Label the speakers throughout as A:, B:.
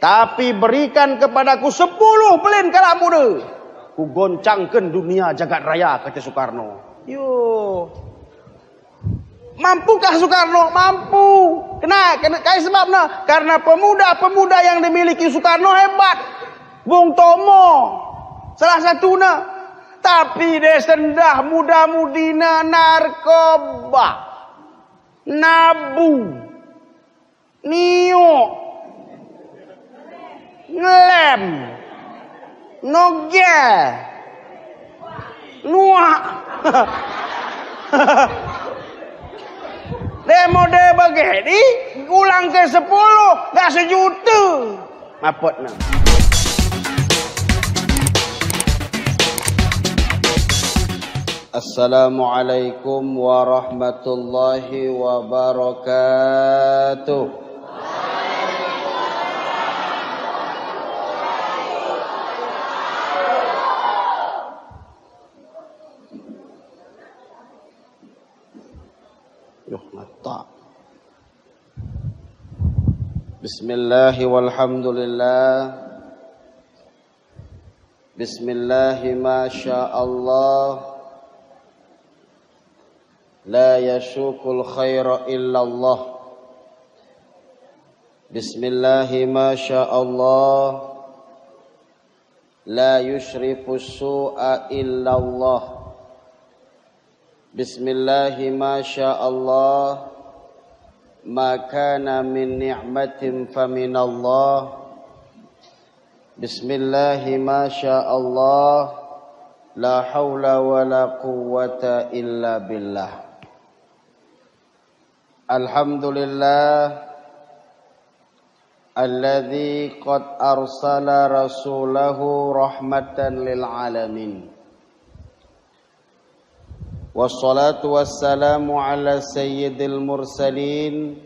A: Tapi berikan kepadaku 10 pelin kalah muda. Ku goncangkan dunia jagat raya, kata Soekarno. Yo. Mampukah Soekarno? Mampu. Kenapa sebabnya? Karena pemuda-pemuda yang dimiliki Soekarno hebat. Bung Tomo salah satunya. Tapi dia sendah muda-mudina narkoba, nabu, niu, ngelem, noge, nuak. Demo de begini, ulang ke 10, gak sejuta. Mapotna. Assalamualaikum warahmatullahi wabarakatuh. Bismillahi walhamdulillah. Bismillahi masyaallah. La yashukul khaira illallah. Bismillahi masyaallah. La yushrifus su'a illallah. Bismillahi masyaallah. Ma kana min ni'matin faminallah. Bismillahi masyaallah. La haula wa la quwwata illa billah. Alhamdulillah alladzi qad arsala rasulahu rahmatan lil alamin. Wassalatu wassalamu ala sayyidil mursalin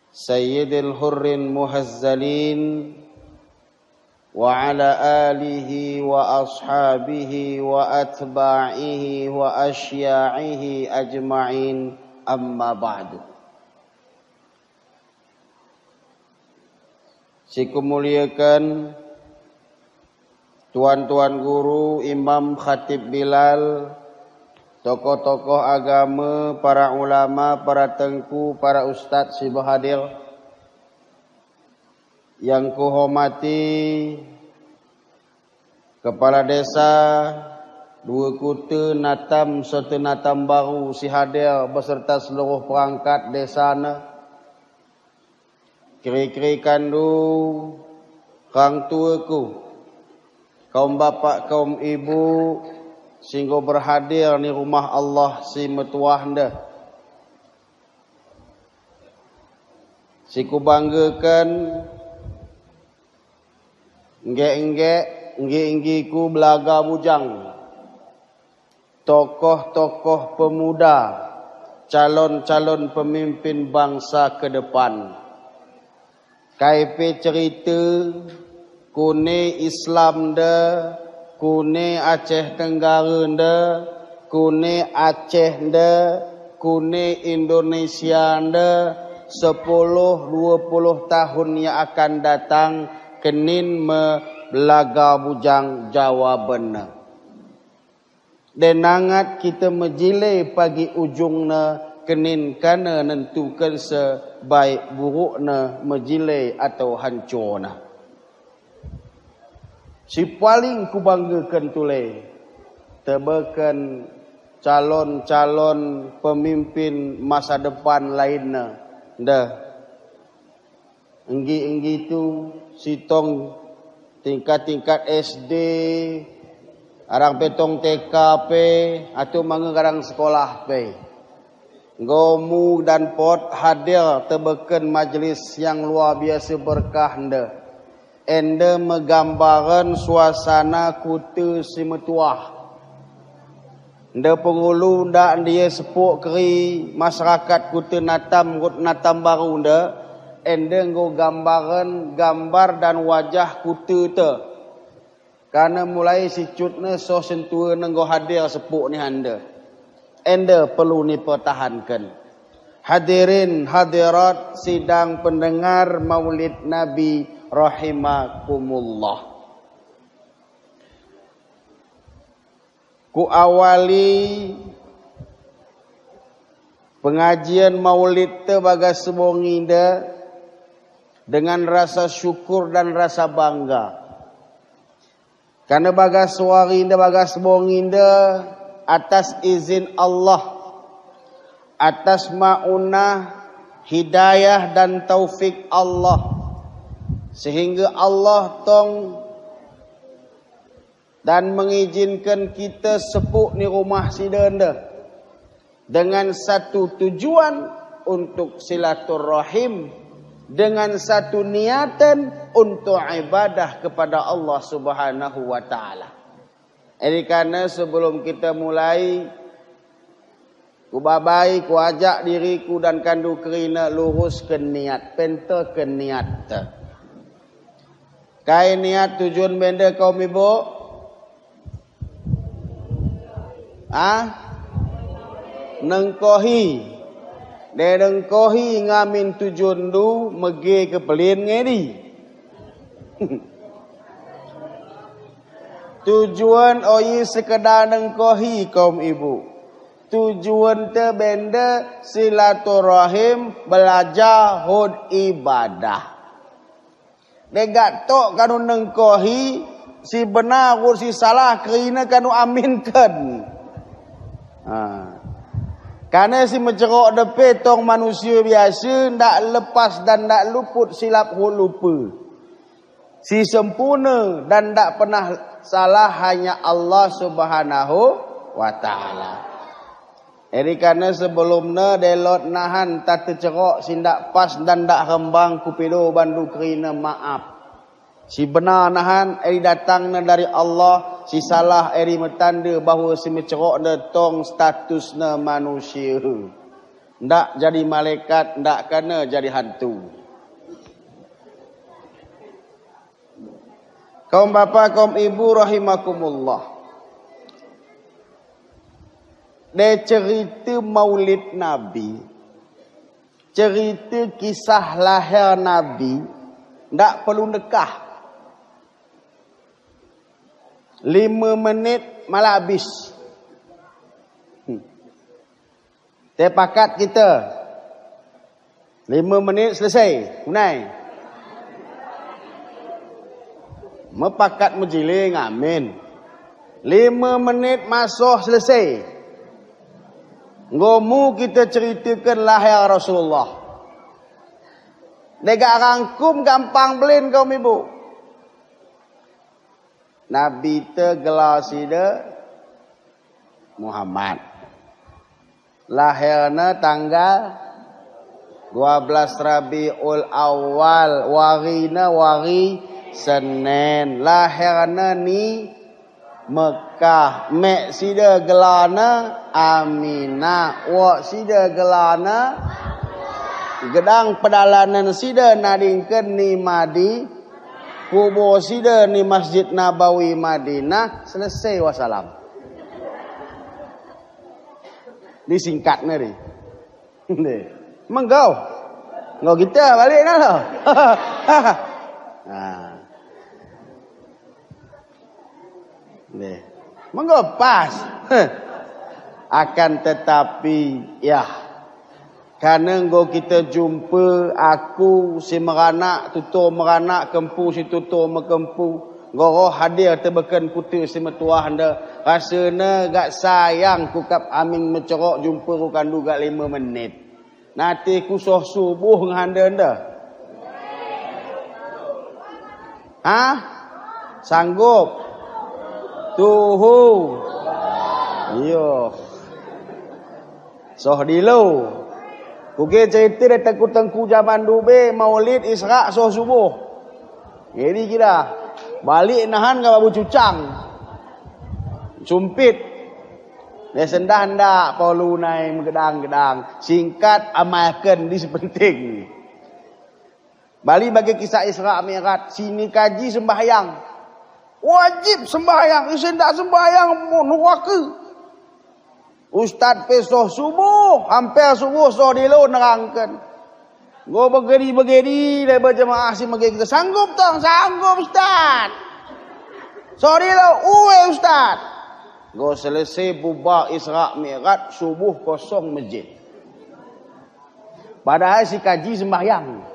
A: sayyidil hurrin muhazzalin wa ala alihi wa ashabihi wa atba'ihi wa asya'ihi ajma'in. Amma ba'du. Siku muliakan tuan-tuan guru, imam, khatib Bilal, tokoh-tokoh agama, para ulama, para tengku, para ustaz si hadir. Yang kuhormati Kepala Desa Dua Kuta Natam serta Natam Baru si hadir beserta seluruh perangkat desana. Kiri-kiri kandu, orang tuaku, kaum bapak, kaum ibu, sehingga berhadir di rumah Allah si metuah anda. Siku banggakan Engge-enggiku belaga bujang. Tokoh-tokoh pemuda, calon-calon pemimpin bangsa ke depan. KIP cerita kune Islam dah, kune Aceh Tenggara dah, kune Aceh dah, kune Indonesia dah, 10-20 tahun yang akan datang kenin belaga bujang jawabannya. Denangat kita menjilai pagi ujungna kenin kana nentukan sebaik burukna menjilai atau hancurna. Si paling kubanggakan tule tebakan calon-calon pemimpin masa depan lainnya. Dah enggi-enggi tu si tong tingkat-tingkat SD, arang petong TKP atau mengarang sekolah pe. Gomu dan pot hadir tebakan majlis yang luar biasa berkah anda. Anda menggambarkan suasana kuta si metuah. Anda pengulu ndak dia sepuk keri masyarakat kuta Natam, Natam Baru anda. Anda nggo gambaran gambar dan wajah kuta tu. Karena mulai si cutna so sentua nenggo hadir sepuk ni anda. Anda perlu ni pertahankan. hadirin hadirat sidang pendengar Maulid Nabi rahimakumullah. Ku awali pengajian Maulid teu bagas sebonginda dengan rasa syukur dan rasa bangga. Karena bagas warinda bagas bonginda atas izin Allah, atas maunah, hidayah dan taufik Allah, sehingga Allah tong dan mengizinkan kita sepuk di rumah sidenda dengan satu tujuan untuk silaturahim, dengan satu niatan untuk ibadah kepada Allah Subhanahu wa taala. Ini karena sebelum kita mulai, ku babai, ku ajak diriku dan kandu kerina luruskan niat, pentakan niat. Kai niat tujuan benda kaum ibu? Nengkohi. Dia nengkohi ngamin tujuan du mege ke pelin ngedi. Tujuan oi sekedar nengkohi kaum ibu. Tujuan te benda silaturahim belajar hud ibadah. Dia gak tok kanu nengkohi si benar si salah kerina kanu aminkan. Karena si mencerok depe tong manusia biasa ndak lepas dan ndak luput silap lupa. Si sempurna dan ndak pernah salah hanya Allah Subhanahu wa taala. Jadi karena sebelumnya delot nahan tak tercerok si ndak pas dan ndak rembang kupido bandu kerina maaf. Si benar nahan eri datangna dari Allah, si salah eri metanda bahawa si mencerok tong statusna manusia. Ndak jadi malaikat, ndak kena jadi hantu. Kaum bapa, kaum ibu rahimakumullah. Dia cerita Maulid Nabi, cerita kisah lahir Nabi, ndak perlu nekah. 5 menit malah habis. Tepakat kita 5 menit selesai. Unai. Mepakat mejiling, amin. 5 menit masuk selesai. Ngomu kita ceritakan lahir Rasulullah. Degak rangkum gampang belin kaum ibu. Nabi tergelar sida Muhammad. Lahirna tanggal 12 Rabiul Awal, warina wari Senin. Lahirna ni Mekah. Mek sida gelana Aminah. Wak sida gelana gedang pedalanan sida nadingkeun ni Madi. Kubur sida ni Masjid Nabawi Madinah. Selesai wassalam. Disingkatnya ni. Menggau. Ngau kita balik dah lah. Menggau pas. Akan tetapi ya. Karena engkau kita jumpa aku si meranak tutur meranak kempu si tutur mekempu goro hadir terbeken putih si metuah anda rasanya gak sayang ku kap amin mencerok jumpa ku kandu gak 5 menit nanti ku soh subuh nganda anda sanggup tuhu iyo soh dilo. Kuke cerita dia tengku zaman dube Maulid Isra soh subuh. Jadi kira balik nahan ke babu cucang. Sumpit. Dia sendah ndak perlu naik gedang-gedang. Singkat amalkan di sepenting. Balik bagi kisah Isra Mi'raj. Sini kaji sembahyang. Wajib sembahyang. Isi ndak sembahyang neraka. Ustaz pesoh subuh, hampir subuh soh dilo nerangkan. Go begeri-begeri dah berjemaah si megi kita sanggup tong, sanggup Ustaz. Soh dilo uwe Ustaz. Go selesai bubar Isra Mi'raj subuh kosong masjid. Padahal si kaji sembahyang.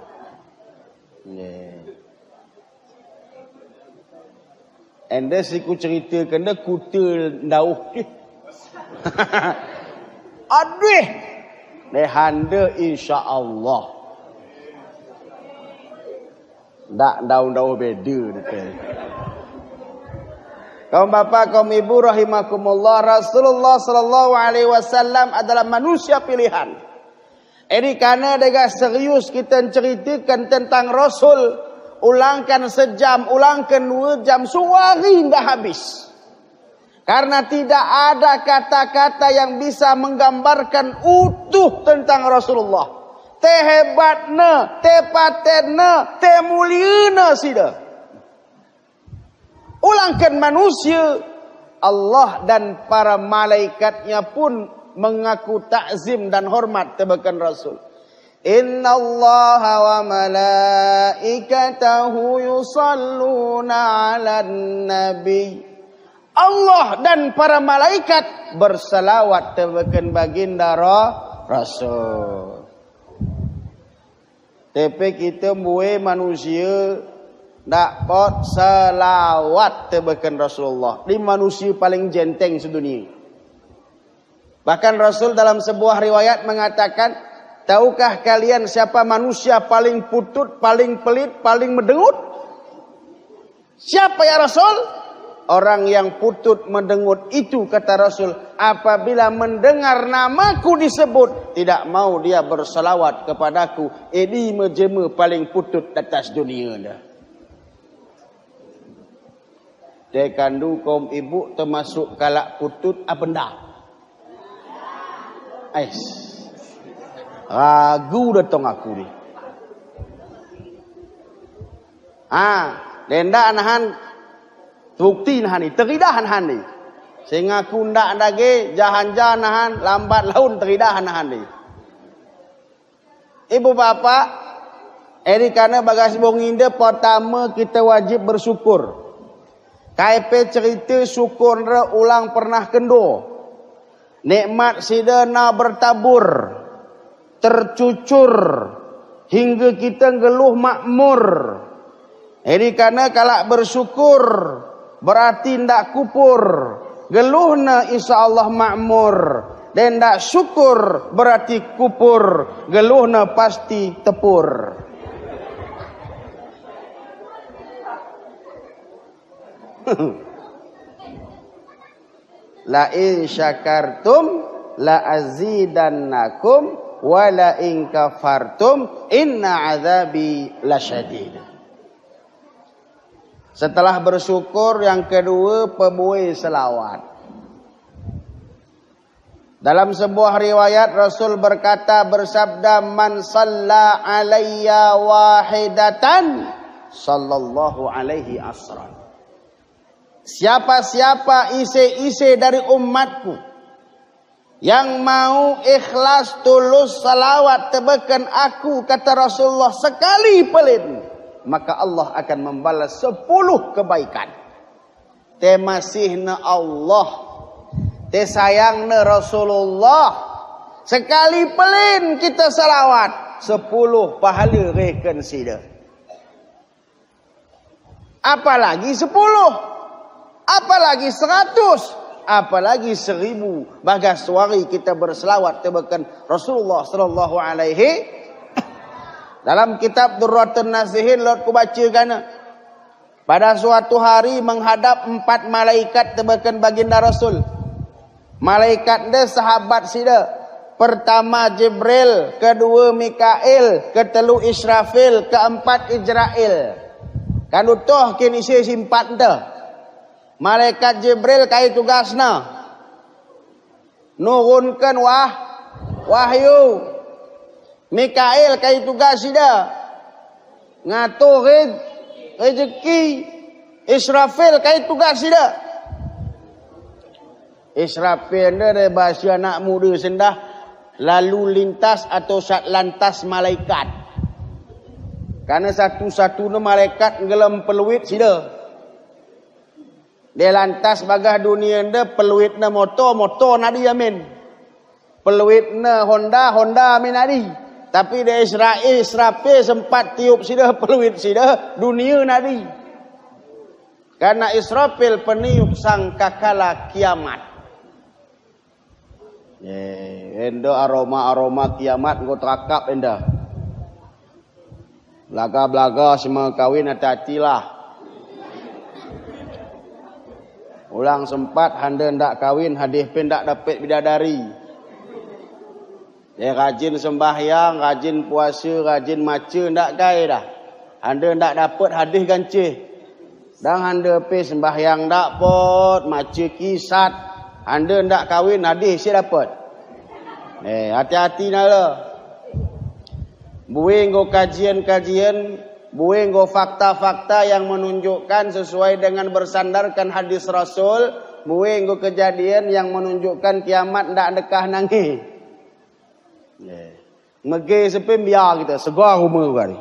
A: Anda si ku cerita kena kutul dauh. Aduh. Lehanda insya-Allah. Tak daun-daun beda dekat. Kaum bapa, kaum ibu rahimakumullah, Rasulullah sallallahu alaihi wasallam adalah manusia pilihan. Ini karena dengan serius kita ceritakan tentang Rasul, ulangkan sejam, ulangkan 2 jam, sehari dah habis. Karena tidak ada kata-kata yang bisa menggambarkan utuh tentang Rasulullah. Teh hebatna, teh patenna, teh muliana sida. Ulangkan manusia, Allah dan para malaikatnya pun mengaku takzim dan hormat tebakan Rasul. Inna Allah wa malaikatahu yusalluna ala nabi. Allah dan para malaikat bersalawat tebakan baginda Rasul. Tapi kita buat manusia tak pot salawat tebakan Rasulullah. Ini manusia paling jenteng sedunia. Bahkan Rasul dalam sebuah riwayat mengatakan, tahukah kalian siapa manusia paling putut, paling pelit, paling mendengut? Siapa ya Rasul? Orang yang putut mendengut itu, kata Rasul, apabila mendengar namaku disebut, tidak mau dia bersalawat kepadaku. Ini menjema paling putut atas dunia dah. Dia kandu kaum ibu termasuk kalak putut apa ndak? Ais. Ragu datang aku ni. Denda anahan bukti nahan ni, teridahan nahan ni. Sehingga aku ndak lagi jahan-jahan nahan, lambat laun teridahan nahan ni. Ibu bapa, ini karena bagas bonginda pertama kita wajib bersyukur. KP cerita syukur ulang pernah kendo. Nikmat sidana bertabur, tercucur hingga kita geluh makmur. Ini karena kalau bersyukur berarti ndak kupur, geluhna insyaallah makmur. Dan ndak syukur berarti kupur, geluhna pasti tepur. La in syakartum la azidannakum wa la in kafartum inna azabi lasyadid. Setelah bersyukur, yang kedua pebuai selawat. Dalam sebuah riwayat Rasul berkata, bersabda, man salla alayya wahidatan sallallahu alaihi asran. Siapa-siapa isi-isi dari umatku yang mau ikhlas tulus salawat tebakan aku, kata Rasulullah, sekali pelin, maka Allah akan membalas 10 kebaikan. Te masihna Allah, te sayangna Rasulullah, sekali pelin kita salawat 10 pahala reken sida. Apalagi 10, apalagi 100, apalagi 1000. Bagas wari kita berselawat tebakan Rasulullah sallallahu alaihi. Dalam kitab Durratun Nasihin, Lord ku bacakan, pada suatu hari menghadap 4 malaikat tebakan baginda Rasul. Malaikat dia sahabat sida. Pertama Jibril, kedua Mikail, ketelu Israfil, keempat Ijrail. Kan utuh kini isi simpat dah. Malaikat Jibril kai tugasna nurunkan wahyu. Mikail kai tugas dia ngatur rezeki. Israfil kai tugas dia Israfil dari bahasa anak muda sendah lalu lintas atau satlantas malaikat. Karena satu-satunya malaikat ngelam peluit sida. Dia lantas bagah dunia nda peluitna motor nadi amin. Peluitna Honda amin nadi. Tapi dia Israfil sempat tiup sida peluit sida dunia nadi. Karena Israfil peniup sangkakala kiamat. Endo aroma kiamat engko terakap enda. Belaga-belaga semua kawin hati-hatilah. Ulang sempat handa ndak kawin hadis pun ndak dapat bidadari. Dia rajin sembahyang, rajin puasa, rajin maca ndak gae dah. Handa ndak dapat hadis gancih. Dan handa pe sembahyang ndak pot, maca kisat. Anda ndak kahwin hadis si dapat. Hati-hati nala. Buih go kajian-kajian, buih go fakta-fakta yang menunjukkan sesuai dengan bersandarkan hadis Rasul, buih go kejadian yang menunjukkan kiamat ndak dekah nangi. Mege sepem biar kita segar rumah kali.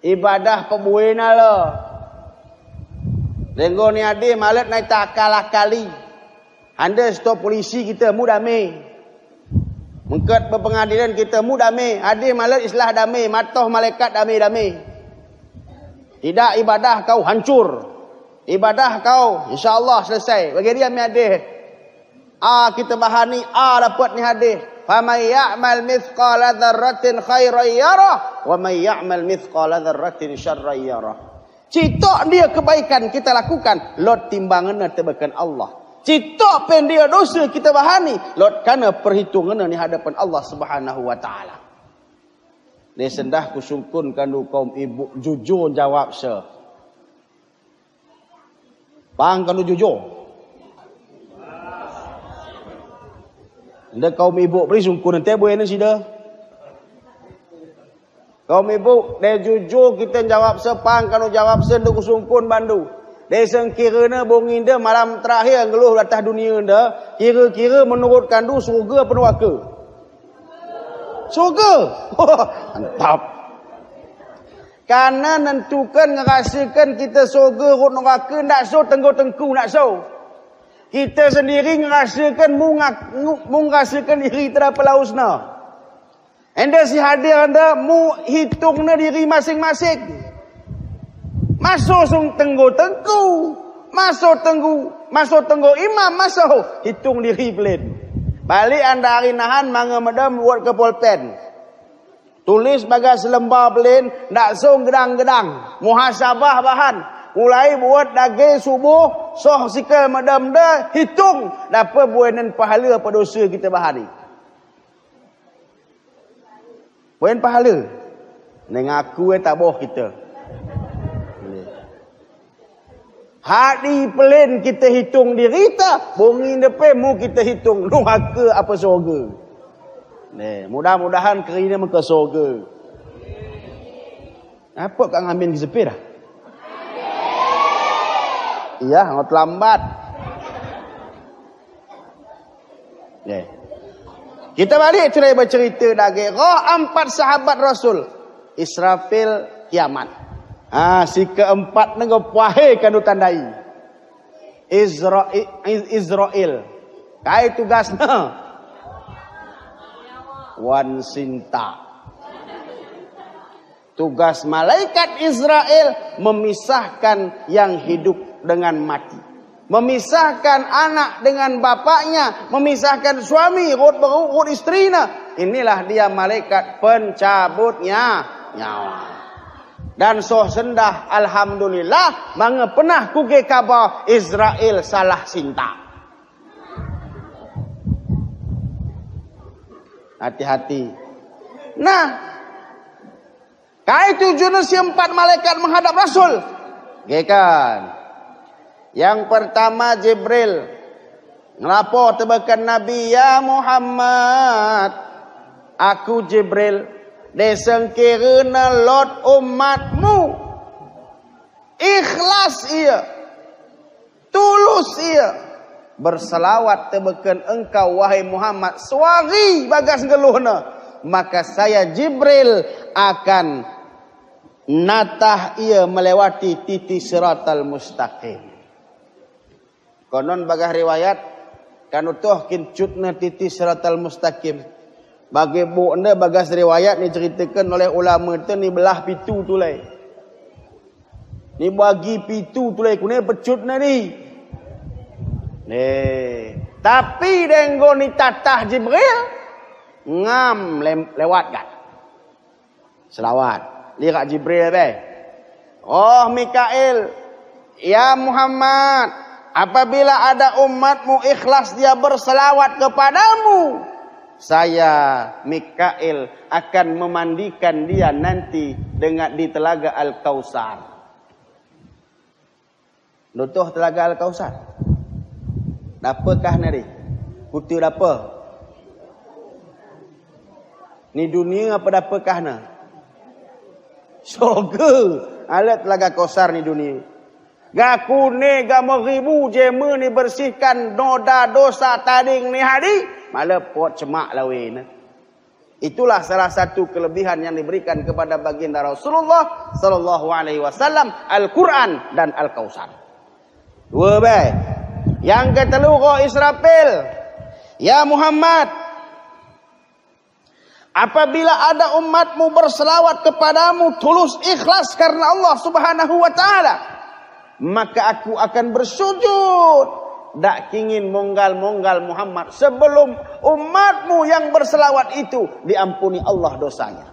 A: Ibadah pebuih nala. Lenggo ni ade malet naik tak kalah kali. Anda stop polisi kita mu damai. Mengkat berpengadilan kita mu damai. Ade malet islah damai, matoh malaikat damai. Tidak ibadah kau hancur. Ibadah kau insya-Allah selesai. Bagi dia mi ade. Kita bahani dapat ni hadis. Faman ya'mal mithqala dzarratin khairan yarah wa man ya'mal mithqala dzarratin syarran yarah. Citok dia kebaikan kita lakukan, lot timbanganna tebakan Allah. Citok pen dia dosa kita bahani, lot kana perhitunganna ni hadapan Allah Subhanahu wa taala. Dia sendah kusungkun kandu kaum ibu jujur jawab se. Bang kandu jujur. Nda kaum ibu beri sungkun ente boleh ni sida. Kaum ibu, dia jujur kita jawab sepang, kalau jawab senduk sungkun bandu. Dia sengkira na bonginda malam terakhir ngeluh atas dunia nda, kira-kira menurut kandu surga apa neraka? Surga. Mantap. Karena nentukan ngerasakan kita surga rut neraka ndak so tengku nak so. Kita sendiri ngerasakan merasakan diri terdapat lausna. Anda si hadir anda mu hitungna diri masing-masing. Masuk tenggu. Masuk tenggu imam masuk hitung diri pelin. Balik anda hari nahan manga medam buat ke pulpen. Tulis bagai selembar pelin, ndak song gedang-gedang. Muhasabah bahan. Mulai buat daging subuh, soh sikal medam dah hitung dapat buanan pahala apa dosa kita bahari. Poin pahala. Dengan aku tak boh kita. Hadi pelin kita hitung diri tak. Bongin depan mu kita hitung. Neraka apa surga. Mudah-mudahan kerana muka surga. Apa kau ngambil kesepit dah? Iya, ngot lambat. Kita balik cerai bercerita lagi. Roh 4 sahabat Rasul. Israfil kiamat. Si keempat ni puahe kan tandai. Israel. Kai tugasnya. Wan sinta. Tugas malaikat Israel memisahkan yang hidup dengan mati. Memisahkan anak dengan bapaknya, memisahkan suami rut istrinya. Inilah dia malaikat pencabutnya nyawa. Dan soh sendah alhamdulillah manga pernah kuge kabar Israel salah sinta. Hati-hati. Nah, kai tujuan si 4 malaikat menghadap Rasul. Gekan. Yang pertama Jibril ngelapor tebakan Nabi, ya Muhammad, aku Jibril desengkirana lot umatmu ikhlas ia tulus ia berselawat tebeken engkau wahai Muhammad suari bagas geluhna, maka saya Jibril akan natah ia melewati titi siratal mustaqim. Konon bagah riwayat kanutuh kincutna titi siratal mustaqim. Bagi bu'na bagas riwayat ni ceritakan oleh ulama tu ni belah pitu tu lai. Ni bagi pitu tu lai kuna pecutna ni. Tapi denggo ni tatah Jibril ngam lewat kan. Selawat. Lihat Jibril be. Oh Mikail, ya Muhammad, apabila ada umatmu ikhlas dia berselawat kepadamu, saya Mikail akan memandikan dia nanti dengan di telaga Al-Kausar. Nutuh telaga Al-Kausar. Dapakah nari? Putih dapa? Ni dunia apa dapakah na? Surga. Alat telaga Kausar ni dunia. Ga kune ga meribu jema ni bersihkan noda dosa tading ni hari. Malah pot cemak lawin. Itulah salah satu kelebihan yang diberikan kepada baginda Rasulullah sallallahu alaihi wasallam, Al-Quran dan Al-Kausar. Dua baik. Yang keteluruh Israfil, ya Muhammad, apabila ada umatmu berselawat kepadamu tulus ikhlas karena Allah Subhanahu wa taala, maka aku akan bersujud dak kingin monggal-monggal Muhammad sebelum umatmu yang berselawat itu diampuni Allah dosanya.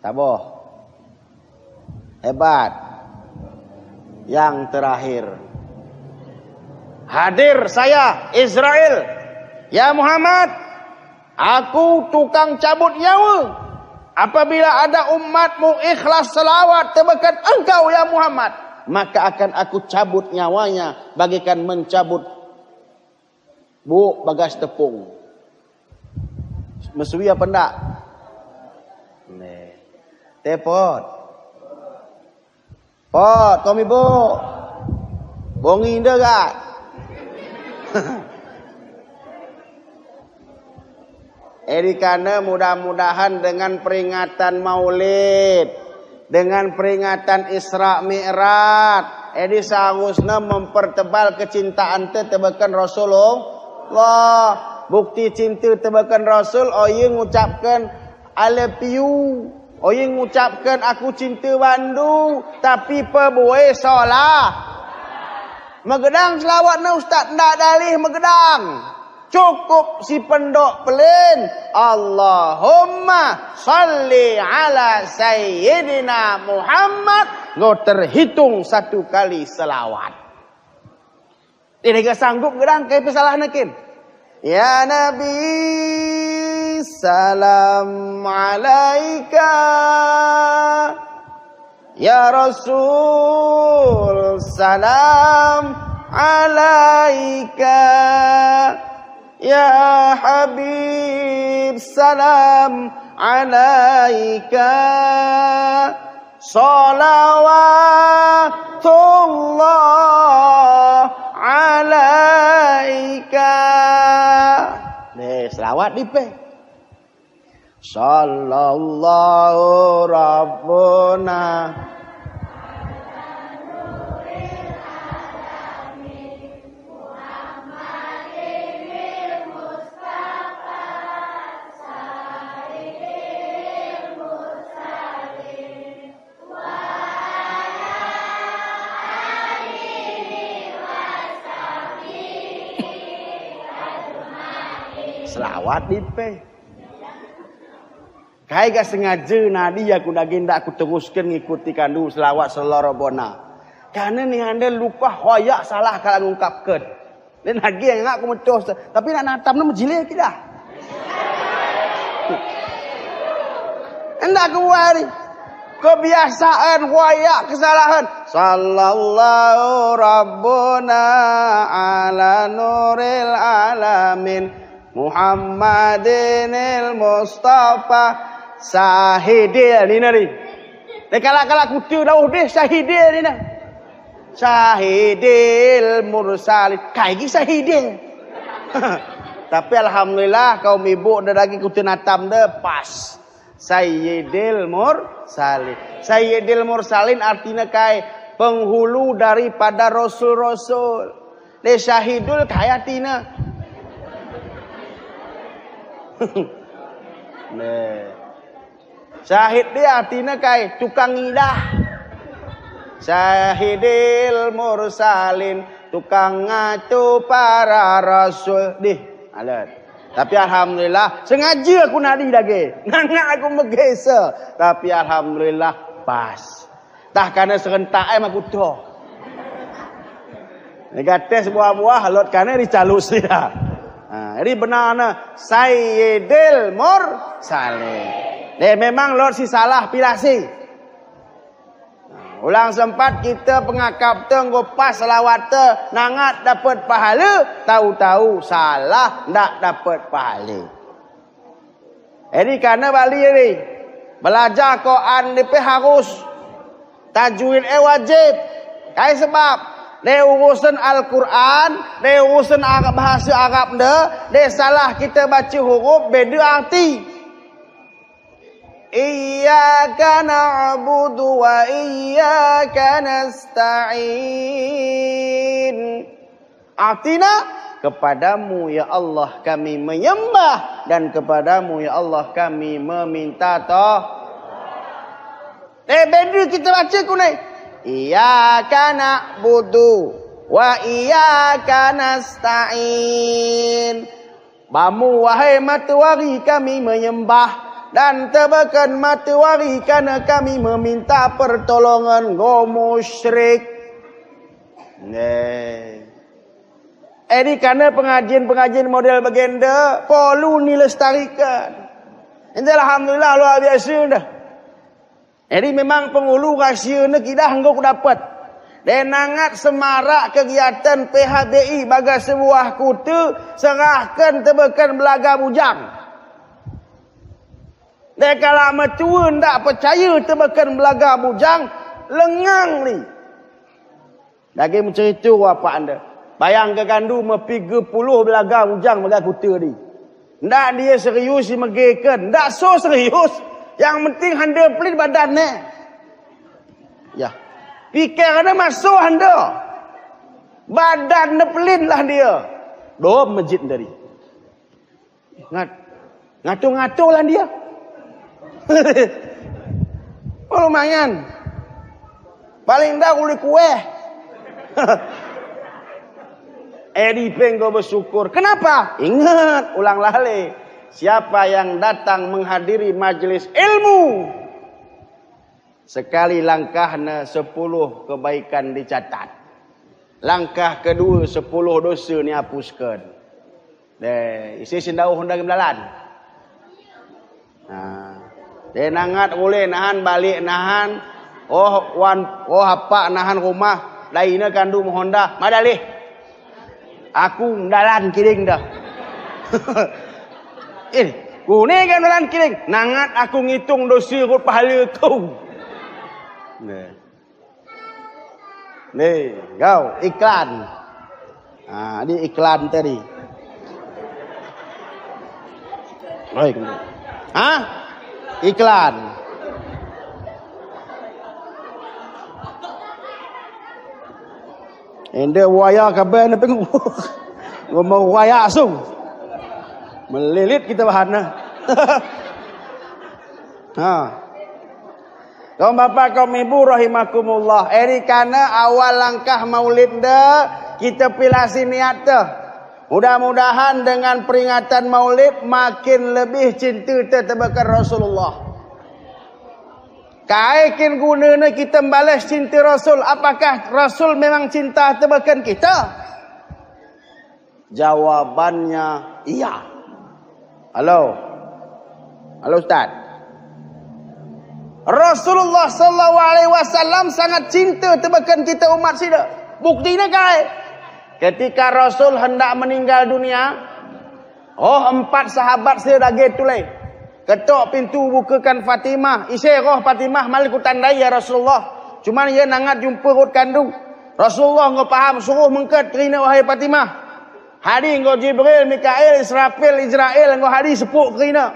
A: Taboh. Hebat. Yang terakhir, hadir saya Israel, ya Muhammad, aku tukang cabut nyawa. Apabila ada umatmu ikhlas selawat tebakan engkau ya Muhammad, maka akan aku cabut nyawanya bagikan mencabut buk bagas tepung. Mesui apa ndak? Tepot. Pot, kami bu. Bongi dah gak? Karena mudah-mudahan dengan peringatan Maulid, dengan peringatan Isra Mi'raj, seharusnya mempertebal kecintaan tebakan Rasulullah. Bukti cinta tebakan Rasul, oyeng ngucapkan I love you. Oyeng ngucapkan aku cinta Bandu, tapi perbuai salah. Megedang selawatna ustaz ndak dalih megedang. Cukup si pendok pelin. Allahumma salli ala sayyidina Muhammad. Ngau terhitung satu kali selawat. Ini gak sanggup gedang kayak salah nakin. Ya Nabi salam alaika, ya Rasul salam alaika, ya Habib salam alaika, salawatullah alaika. Selawat di pe. Sallallahu Rabbuna selawat di pe. Kai gak sengaja nadi aku daging dak aku teruskan ngikuti kandu selawat sallallahu Rabbona. Karena ni anda lupa hoyak salah kalau ngungkapkan. Dan lagi yang aku mencos tapi nak natamna menjilih kita. Hendak aku hari kebiasaan hoyak kesalahan. Sallallahu Rabbona ala nuril alamin Muhammadinil Mustafa Sahidil ni nari. Kalau kutu dah deh sahidil ni nah. Syahidil mursalin. Kai gi syahidil. Tapi alhamdulillah kaum ibu ada lagi kutenatam de pas. Sayyidil mursalin. Sayyidil mursalin artinya kai penghulu daripada rasul-rasul. De syahidul kai artinya. Syahid dia artinya kai tukang ngidah. Syahidil mursalin, tukang ngacu para rasul. Dih, alat. Tapi alhamdulillah sengaja aku nadi lagi. Nangak aku megesa. Tapi alhamdulillah pas. Tah kana serentak aku tu. Negatif buah-buah lot kana dicalus dia. Jadi benarnya Sayyidil mursalin. Memang Lord si salah pilasi. Ulang sempat kita pengakap tenggo pas selawat nangat dapat pahala, tahu-tahu salah ndak dapat pahala. Jadi karena balik ni belajar Quran DP harus tajwid wajib. Kai sebab de urusan Al-Quran, de urusan bahasa Arab de salah kita baca huruf beda arti. Iyyaka na'budu wa iyyaka nasta'in. Artinya kepadamu ya Allah kami menyembah dan kepadamu ya Allah kami meminta beda kita baca ku ni. Iyyaka na'budu wa iyyaka nasta'in. Bamu wahai matahari kami menyembah dan tebakan matahari karena kami meminta pertolongan go musyrik. Ini karena pengajian-pengajian model begenda perlu dilestarikan. Ini alhamdulillah luar biasa dah. Jadi memang penghulu rahsia ni kita hanggu dapat. Dan nangat semarak kegiatan PHBI bagai sebuah kutu serahkan tebakan belaga bujang. Dan kalau matua tak percaya tebakan belaga bujang, lengang ni. Lagi mencerita apa anda. Bayang ke gandu mepi 30 belaga bujang bagai kutu ni. Tak dia serius megekan. Tak so serius. Yang penting anda pelit badan ni. Ya. Fikir anda masuk anda. Badan ni pelit lah dia. Doa masjid dari. Ngatur-ngatur lah dia. Oh lumayan. Paling dah kulit kue. Edi penggo bersyukur. Kenapa? Ingat ulang lale. Siapa yang datang menghadiri majelis ilmu, sekali langkahnya 10 kebaikan dicatat. Langkah kedua 10 dosa ni hapuskan. Isi sindau hendak belalan. Dia nangat boleh nahan balik nahan. Oh apa nahan rumah. Lainnya kandu Honda. Madalih. Aku dalan kiring dah. Ni kan dalan kiring. Nangat aku ngitung dosa rut pahala kau. Nih, kau iklan. Ini iklan tadi. Baik. Iklan. Ende waya kabeh ne pengu. Ngomong waya asung. Melilit kita bahana. Kaum bapak kaum ibu rahimakumullah. Ini karena awal langkah maulid kita pilasi niat dah. Mudah-mudahan dengan peringatan maulid makin lebih cinta tertebakan Rasulullah. Kaikin gunanya kita balas cinta Rasul. Apakah Rasul memang cinta tertebakan kita? Jawabannya iya. Halo Ustaz. Rasulullah sallallahu alaihi wasallam sangat cinta tertebakan kita umat sida. Buktinya kai? Ketika Rasul hendak meninggal dunia, 4 sahabat saya lagi tulai. Ketok pintu bukakan Fatimah. Isi roh Fatimah malik ku tandai ya Rasulullah. Cuman ia nangat jumpa rut kandung. Rasulullah ngau faham suruh mengket kerina wahai Fatimah. Hari ngau Jibril, Mikail, Israfil, Israel ngau hari sepuk kerina.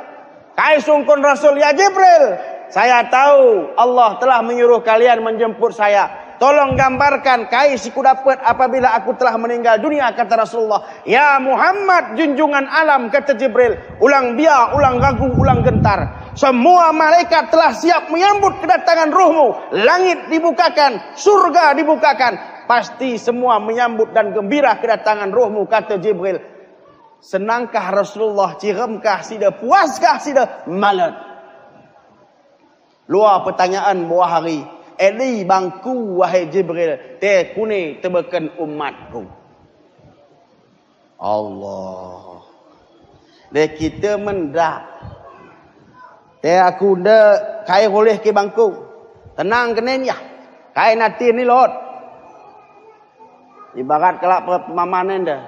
A: Kai sungkun Rasul, ya Jibril, saya tahu Allah telah menyuruh kalian menjemput saya. Tolong gambarkan kai siku dapat apabila aku telah meninggal dunia, kata Rasulullah. Ya Muhammad, junjungan alam, kata Jibril. Ulang biar, ulang ragu, ulang gentar. Semua malaikat telah siap menyambut kedatangan ruhmu. Langit dibukakan, surga dibukakan. Pasti semua menyambut dan gembira kedatangan ruhmu, kata Jibril. Senangkah Rasulullah, ciremkah sida, puaskah sida, malat. Luar pertanyaan buah hari. Eli bangku wahai Jibril, te kune tebakan umatku. Allah. De kita mendak. Te aku de kai boleh ke bangku. Tenang kenen ya. Kai nanti ni lot. Ibarat kelak pemamanan dah.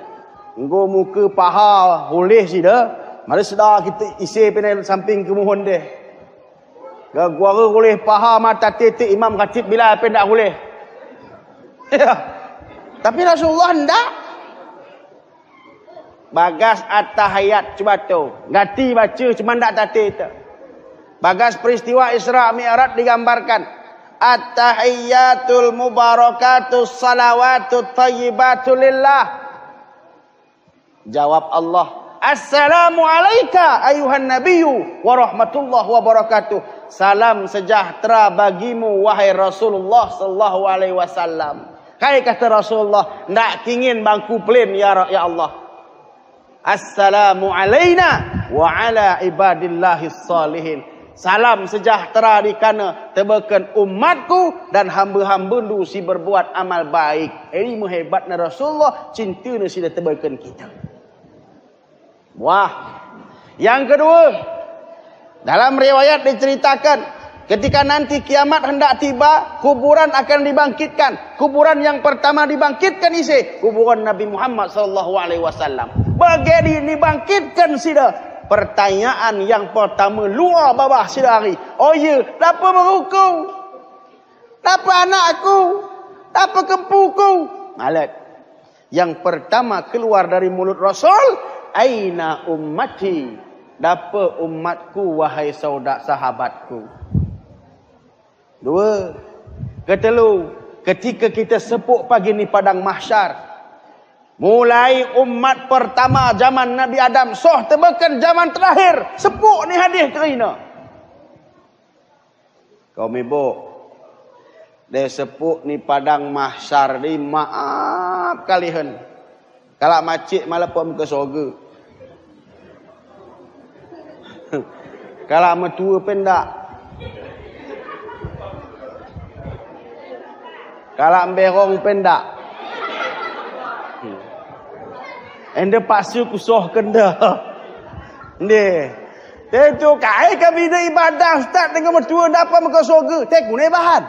A: Engko muka paha boleh si dah. Mari sedar kita isi penel samping kemohon deh. Gua boleh paha mata titik Imam Khatib bila apa tak boleh. Ya. Tapi Rasulullah hendak. Bagas at-tahiyat cuba tu. Gati baca cuma tak tati tu. Bagas peristiwa Isra Mi'raj digambarkan. At-tahiyatul mubarakatus salawatut thayyibatu lillah. Jawab Allah. Assalamu alayka ayuhan nabiyyu wa rahmatullah wa barakatuh. Salam sejahtera bagimu wahai Rasulullah sallallahu alaihi wasallam. Kai kata Rasulullah, ndak kingin bangku plain ya Allah. Assalamu alaina wa ala ibadillahis salihin. Salam sejahtera di kana tebakan umatku dan hamba-hamba du si berbuat amal baik. Ini hebatna Rasulullah, cintanya sila tebakan kita. Wah. Yang kedua, dalam riwayat diceritakan ketika nanti kiamat hendak tiba, kuburan akan dibangkitkan. Kuburan yang pertama dibangkitkan isi kuburan Nabi Muhammad sallallahu alaihi wasallam. Bagi dibangkitkan sida, pertanyaan yang pertama luar bawah sida hari. Oh ya, apa meruku? Apa anakku? Apa kempuku? Malat. Yang pertama keluar dari mulut Rasul, aina ummati? Dapa umatku wahai sahabatku. Dua. Ketelu, ketika kita sepuk pagi ni padang mahsyar, mulai umat pertama zaman Nabi Adam soh tebakan zaman terakhir, sepuk ni hadis terina. Kau mebok dia sepuk ni padang mahsyar ni, maaf kalian kalau macik malah pun muka surga. Kalau metua pendak, kalau berong pendak, ende pasu kusoh kenda, ende, itu kai kami dah ibadah ustaz dengan metua dapat muka surga, tak guna bahan.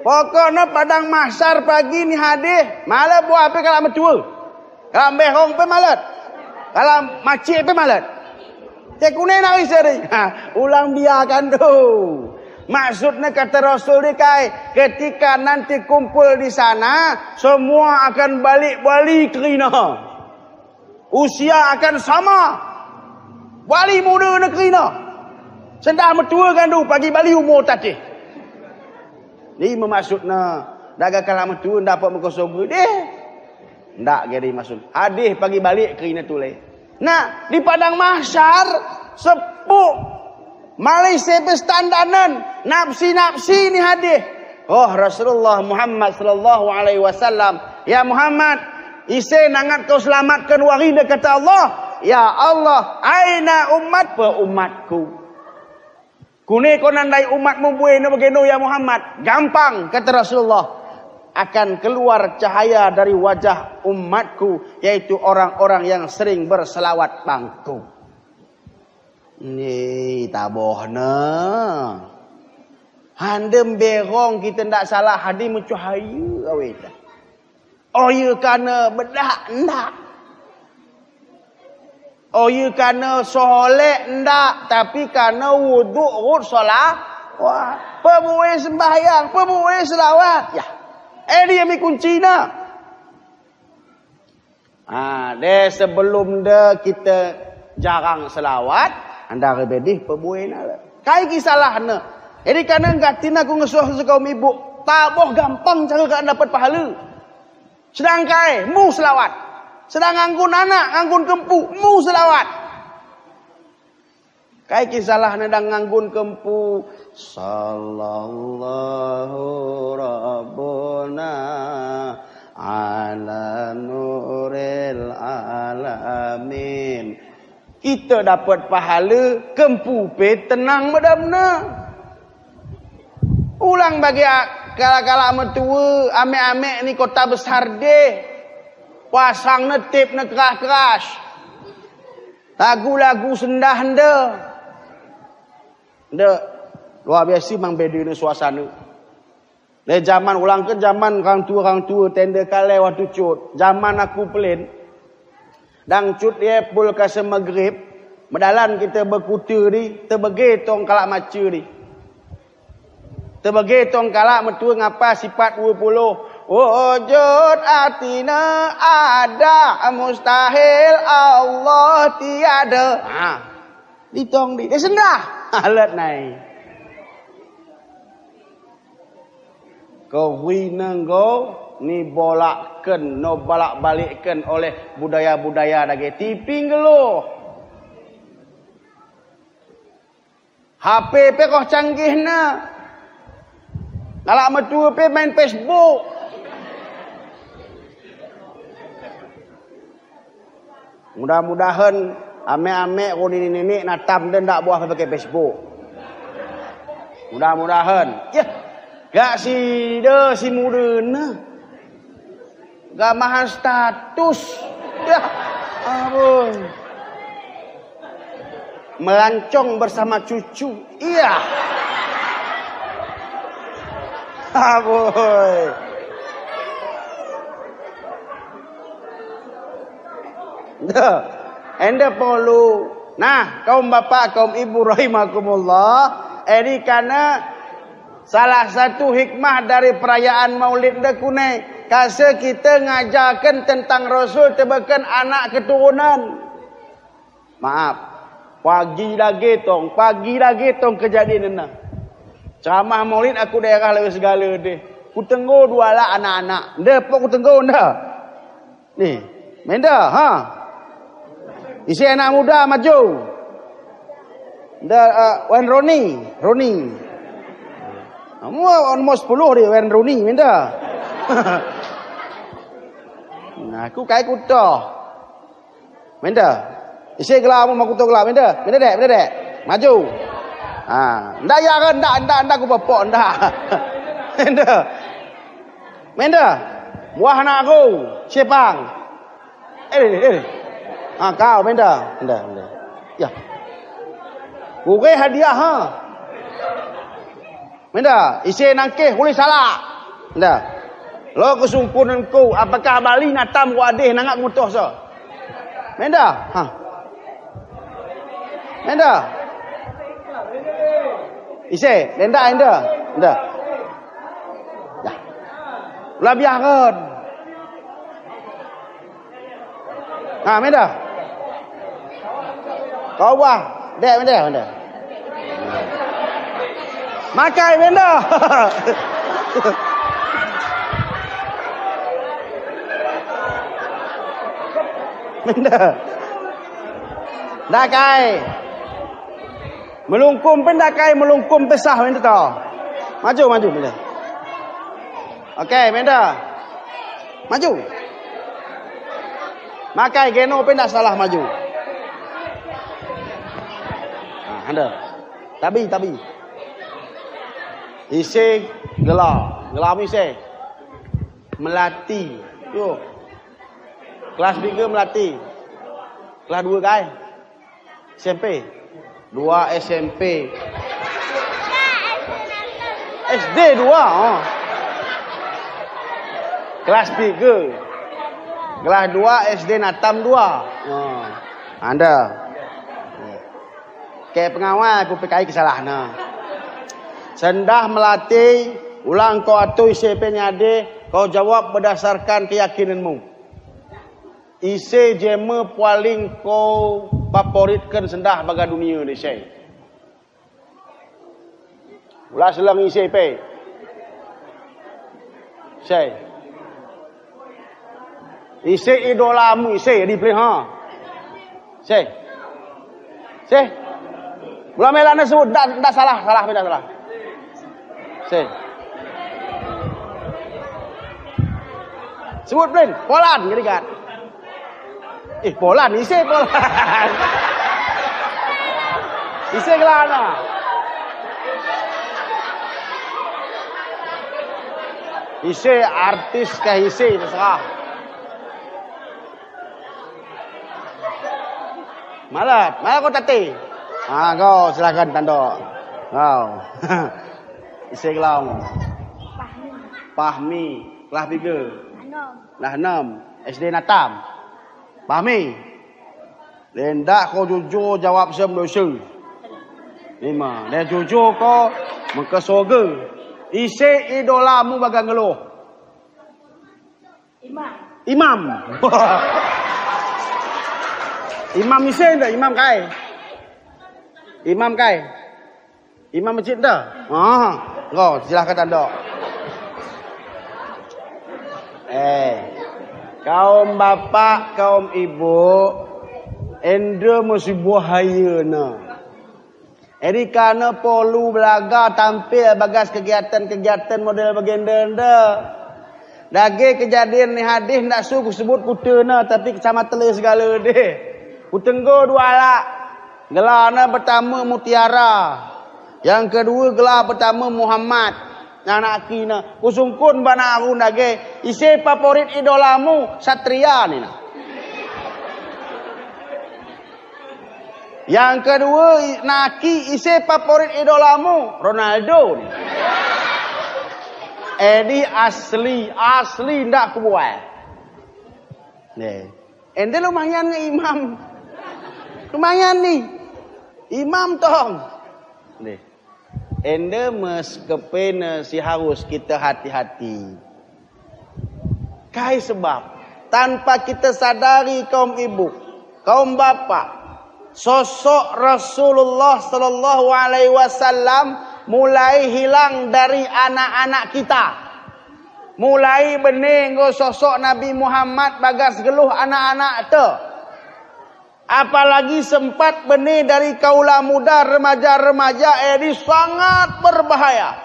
A: Pokoknya padang mahsyar pagi ni hadis, malah buat apa kalau metua, kalau berong pe malat. Kalau macik pe malat. Cek kuning nak isari. Ulang biarkan tu. Maksudnya kata Rasul ni kai, ketika nanti kumpul di sana, semua akan balik-balik kerina. Usia akan sama. Balik muda nak kerina. Sendah metua kan tu pagi balik umur tadi. Ni maksudnya daga kalau metua dapat muka surga deh. Ndak jadi maksud. Hadis pagi balik kerina tu leh. Nah, di padang mahsyar sepuk Malaysia bestandanan nafsi-nafsi ni hadis. Oh Rasulullah Muhammad sallallahu alaihi wasallam, ya Muhammad, ise nangat kau selamatkan warina kata Allah. Ya Allah, aina umat pe umatku. Kune kau nandai umatmu buena begeno ya Muhammad. Gampang kata Rasulullah. Akan keluar cahaya dari wajah umatku, yaitu orang-orang yang sering berselawat bangku. Ni tabohna. Handem berong kita ndak salah hadi mencahaya awet. Oh ya kana bedak ndak. Oh ya kana soleh ndak, tapi kana wuduk rut solat Wah, pebuai sembahyang, pebuai selawat. Ya. Dia ambil kunci nak. Sebelum kita jarang selawat, anda rebedih pebuai nak. Kai kisahlah nak. Jadi karena gatin aku ngesuh sekaum ibu, tak boh gampang cara kau dapat pahala. Sedang kai mu selawat. Sedang anggun anak, anggun kempu, mu selawat. Kai kisahlah nedang nganggun kempu sallallahu rabbuna ala nuril alamin. Kita dapat pahala kempu pe tenang medamna. Ulang bagi kala-kala metua ame-ame ni kota besar deh. Pasang netip ne keras-keras. Lagu-lagu sendah anda. Ndak luar biasa mang beda ni suasana. Le zaman ulang ke zaman orang tua tenda kale waktu cut. Zaman aku pelin. Dang cut dia pul ka semaghrib, medalan kita berkutu ni, terbege tong kalak maca ni. Terbege tong kalak metu ngapa sifat 20. Wujud atina ada, mustahil Allah tiada. Ditong di sendah. Alat naik. Kau winenggo ni bolakkan, no balak balikkan oleh budaya-budaya dage tiping geluh. HP pe kau canggih na. Kalau metu pe main Facebook. Mudah-mudahan ame-ame ko nenek natam dan tak buah pakai Facebook. Mudah-mudahan. Ya. Gak si muda na. Gak mahal status. Ya. Ampun. Melancong bersama cucu. Iya. Ampun. Dah. Anda perlu. Nah, kaum bapa, kaum ibu rahimakumullah. Ini karena salah satu hikmah dari perayaan Maulid Dekunai. Kase kita ngajarkan tentang Rasul tebakan anak keturunan. Maaf. Pagi lagi tong kejadian ini. Ceramah Maulid aku daerah lewat segala deh. Ku tengok dua lah anak-anak. Depok ku tengok dah. Nih, menda, ha? Isi anak muda maju. Wan Roni. Kamu almost 10 dia Wan Roni minta. Nah, aku kai kuto. Minta. Isi gelam mau kuto gelam minta. Minta dek. Maju. Ndak ya kan ndak aku popok ndak. Minta. Buah anak aku, Sepang. Kau minta. Ya. Bukan hadiah ha. Minta, isi nangkeh boleh salah. Minta. Lo kesumpunan ku, apakah Bali natam ku adih nangak mutuh so. Minta. Ha. Minta. Isi, minta. Ya. Ulah biarkan. Minta. Kau buah, dek minta. Makai minta. Minta. Dakai. Melungkum pun dakai, melungkum pesah minta tau. Maju minta. Okey, minta. Maju. Makai geno pun tak salah maju. Anda. Tabi. Isi gelam isi. Melati. Yo. Kelas 3 melati. Kelas 2 kai. SMP. 2 SMP. SD 2. Kelas 3. Kelas 2 SD Natam 2. Anda. Kayak pengawal aku PKI kesalahan. Sendah melatih, ulang kau atu isi penyade, kau jawab berdasarkan keyakinanmu. Isi jema paling kau favoritkan sendah baga dunia ni saya. Ulah selang isi pe. Saya. Isi idolamu isi di pelihara. Saya. Saya. Ulah melana sebut dak salah beda salah. Saya. Sebut blin, Polan gini kan. Polan, isi Polan. Isi kelana. Isi artis kah isi terserah. Malah kau tati. Kau silakan tandok. Kau. Isi kelang. Pahmi. Kelas 3. Kelas 6. SD Natam. Pahmi? Lendak kau jujur jawab sem dosa. 5. Dan jujur kau muka surga. Isi idolamu bagang ngeluh. Imam. Imam isi ndak? Imam kai? Imam masjid dah? Kau silakan tandok. Kaum bapa, kaum ibu, enda mesti buahaya na. Jadi kerana perlu belaga tampil bagas kegiatan model bagenda. Dagi kejadian ni hadis nak suruh sebut kuta na, tapi kecamatan segala deh. Kutenggo 2 alak. Gelar pertama Mutiara. Yang kedua gelar pertama Muhammad. Anak kina. Kusungkun bana aku dagi. Isi favorit idolamu Satria ni na. Yang kedua Naki isi favorit idolamu Ronaldo ni. Edi asli ndak kubuat. Ende lumayan ni imam. Lumayan ni. Imam tong. Ende meskepena si harus kita hati-hati. Kai sebab tanpa kita sadari kaum ibu, kaum bapa, sosok Rasulullah sallallahu alaihi wasallam mulai hilang dari anak-anak kita. Mulai bening sosok Nabi Muhammad bagas geluh anak-anak tu. Apalagi sempat benih dari kaula muda, remaja-remaja, ini sangat berbahaya.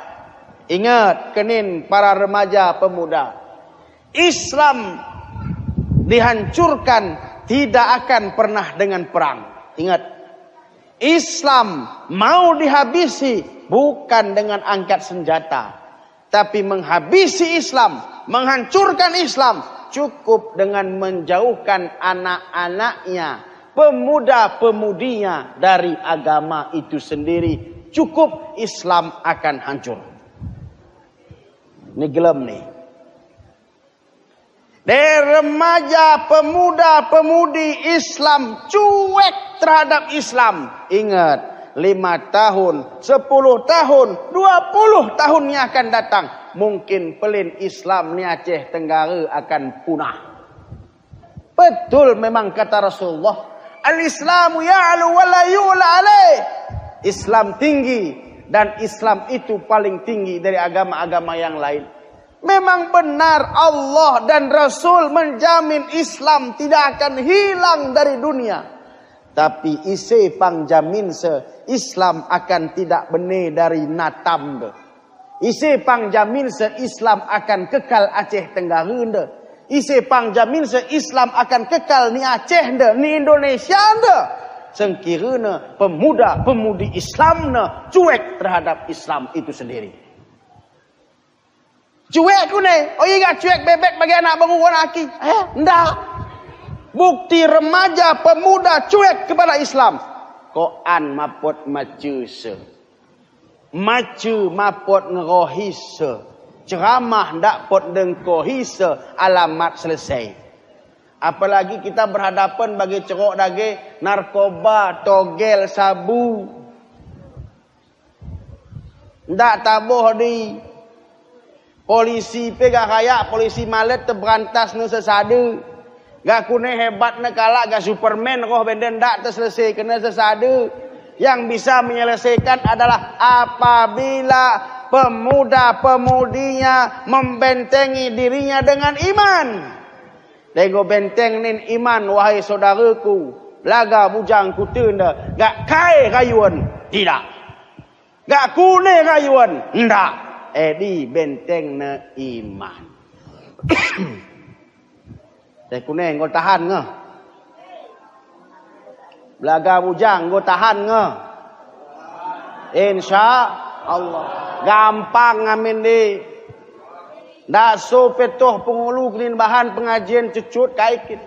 A: Ingat, kenin para remaja pemuda. Islam dihancurkan tidak akan pernah dengan perang. Ingat, Islam mau dihabisi bukan dengan angkat senjata. Tapi menghabisi Islam, menghancurkan Islam, cukup dengan menjauhkan anak-anaknya, pemuda-pemudinya dari agama itu sendiri. Cukup Islam akan hancur. Ini gelem nih. Dari remaja, pemuda-pemudi Islam cuek terhadap Islam. Ingat, 5 tahun, 10 tahun, 20 tahun yang akan datang, mungkin pelin Islam ni Aceh Tenggara akan punah. Betul memang kata Rasulullah, al-Islamu ya'lu wa la yu'la alaih. Islam tinggi dan Islam itu paling tinggi dari agama-agama yang lain. Memang benar Allah dan Rasul menjamin Islam tidak akan hilang dari dunia. Tapi isi pangjamin se Islam akan tidak benih dari Natam de. Isi pangjamin se Islam akan kekal Aceh Tenggara de. Isi pangjamin se Islam akan kekal ni Aceh de, ni Indonesia de. Sengkirana pemuda-pemudi Islam ne cuek terhadap Islam itu sendiri. Cuek aku ni. Oh iya cuek bebek bagi anak bangun laki. Enggak. Bukti remaja pemuda cuek kepada Islam. Quran mapot macu se. Macu mapot ngerohi se. Ceramah ndak pot dengkohi se. Alamat selesai. Apalagi kita berhadapan bagi cerok daging narkoba, togel, sabu. Ndak tabuh di polisi pe gak kaya polisi malet terberantas nu sesade. Gak kune hebat ne kalak gak Superman roh benden ndak terselesai kena sesade. Yang bisa menyelesaikan adalah apabila pemuda-pemudinya membentengi dirinya dengan iman. Lego benteng nin iman wahai saudaraku. Laga bujang kutunda gak kai rayuan tidak. Gak kune rayuan ndak. Di benteng na iman. Teh kune nggo tahan nge. Belaga bujang nggo tahan nge. Insya Allah. Gampang ngamin di. Dak so petuh pengulu kenin bahan pengajian cucut kaikit.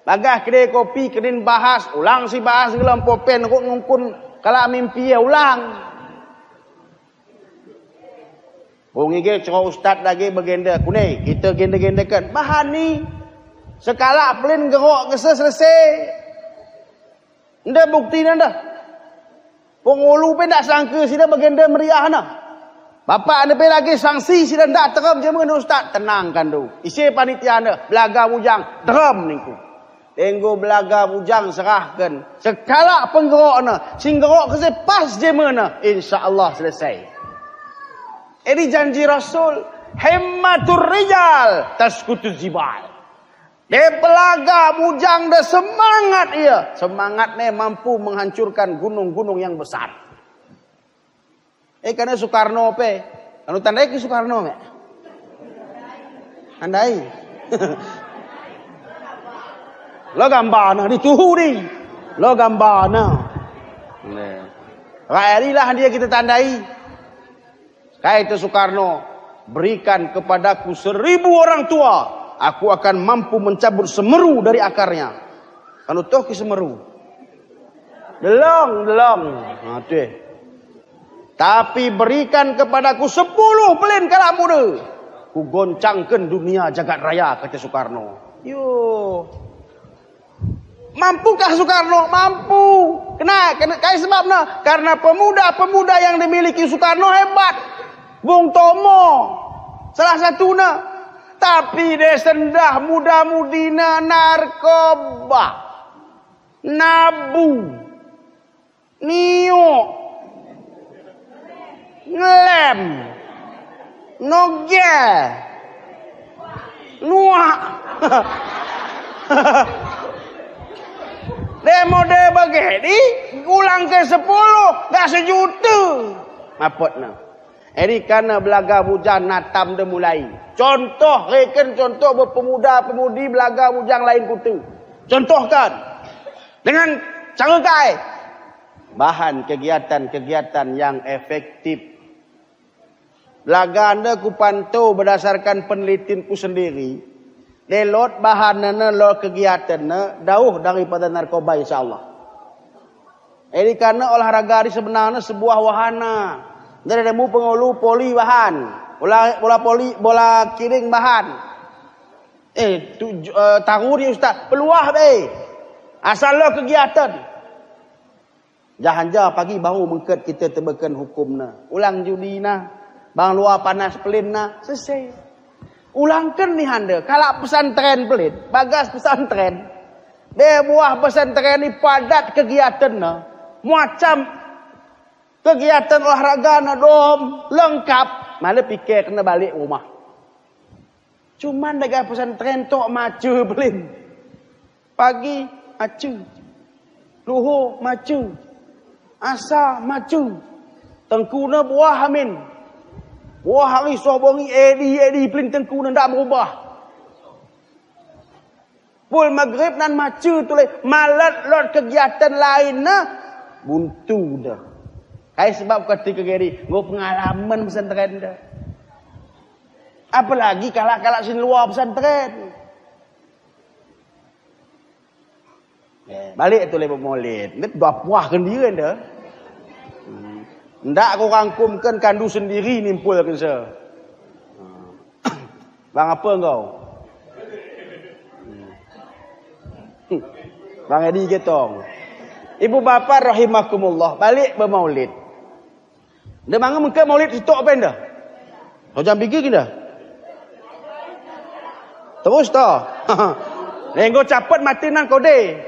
A: Bagah kedai kopi kenin bahas. Ulang si bahas gelam popen kok ngungkun kala mimpi ya ulang. Ungige cero ustad lagi bagenda kune kita genda-gendakan bahan ni sekala pelin gerok gese selesai. Nda bukti nanda. Pengulu pe ndak sangka sida bagenda meriah na. Bapak anda pe lagi sanksi sida ndak terem je mun ustad tenangkan tu. Isi panitia anda belaga bujang terem niku. Tenggo belaga bujang serahkan sekala penggerokna sing gerok gese pas je mana insyaallah selesai. Ini janji Rasul. Himmatur rijal taskutuz jibal. Dia pelaga bujang dah semangat ia. Semangatnya mampu menghancurkan gunung-gunung yang besar. Karena Soekarno pe. Anu tandai ke Soekarno me? Andai. Lo gambana dituhu ni. Lo gambana. Rakyatilah dia kita tandai. Kayak itu Soekarno, berikan kepadaku 1000 orang tua, aku akan mampu mencabut semeru dari akarnya. Kalau toh ke semeru, delong. Nah, tapi berikan kepadaku 10 pelin kalak muda, ku goncangkan dunia jagat raya, kata Soekarno. Yo, mampukah Soekarno? Mampu. Kena kayak sebabnya karena pemuda-pemuda yang dimiliki Soekarno hebat. Bung Tomo salah satunya, tapi dia sendah muda-mudina narkoba, nabu, nio, ngelem, noge, nuak. Demo de begini ulang ke 10 gak sejuta. Mapotna. Ini karena belaga bujang natam dah mulai. Contoh, reken contoh berpemuda-pemudi belaga bujang lain kutu. Contohkan. Dengan cara kai. Bahan kegiatan-kegiatan yang efektif. Belaga anda ku pantau berdasarkan penelitianku sendiri. Delot bahan anda lo kegiatan dauh daripada narkoba insyaAllah. Ini karena olahraga ini sebenarnya sebuah wahana. Dari demo pengulu poli bahan, bola kiring bahan. Tahu dia ustaz, peluah asal lo kegiatan. Jahan-jahan pagi baru mengket kita tebakan hukumna. Ulang judi na, bang luar panas pelin na, selesai. Ulangkan ni handa, kalau pesantren pelin, bagas pesantren. Dia buah pesantren ni padat kegiatan na, macam kegiatan olahraga na dom lengkap, malah pikir kena balik rumah. Cuman dekat pesantren tok macu belin. Pagi macu, luhur macu, asa macu, tengkuna buah amin. Buah hari sobongi edi pelin tengkuna ndak berubah. Pul maghrib nan macu tu le, malat lot kegiatan lain na buntu dah. Kayak sebab ketika gini, gue pengalaman pesantren dah. Apalagi kalak-kalak sin luar pesantren. Balik tu lepas maulid. Ini dah puah kendiran dah. Ndak aku rangkumkan kandu sendiri nimpul ke saya. Bang apa kau? Bang Edi ketong. Ibu bapa rahimakumullah, balik bermaulid. Dia mangga mengke maulid situ apa dah? Kau jangan fikir kita. Terus toh. Lenggo capet mati nan kode.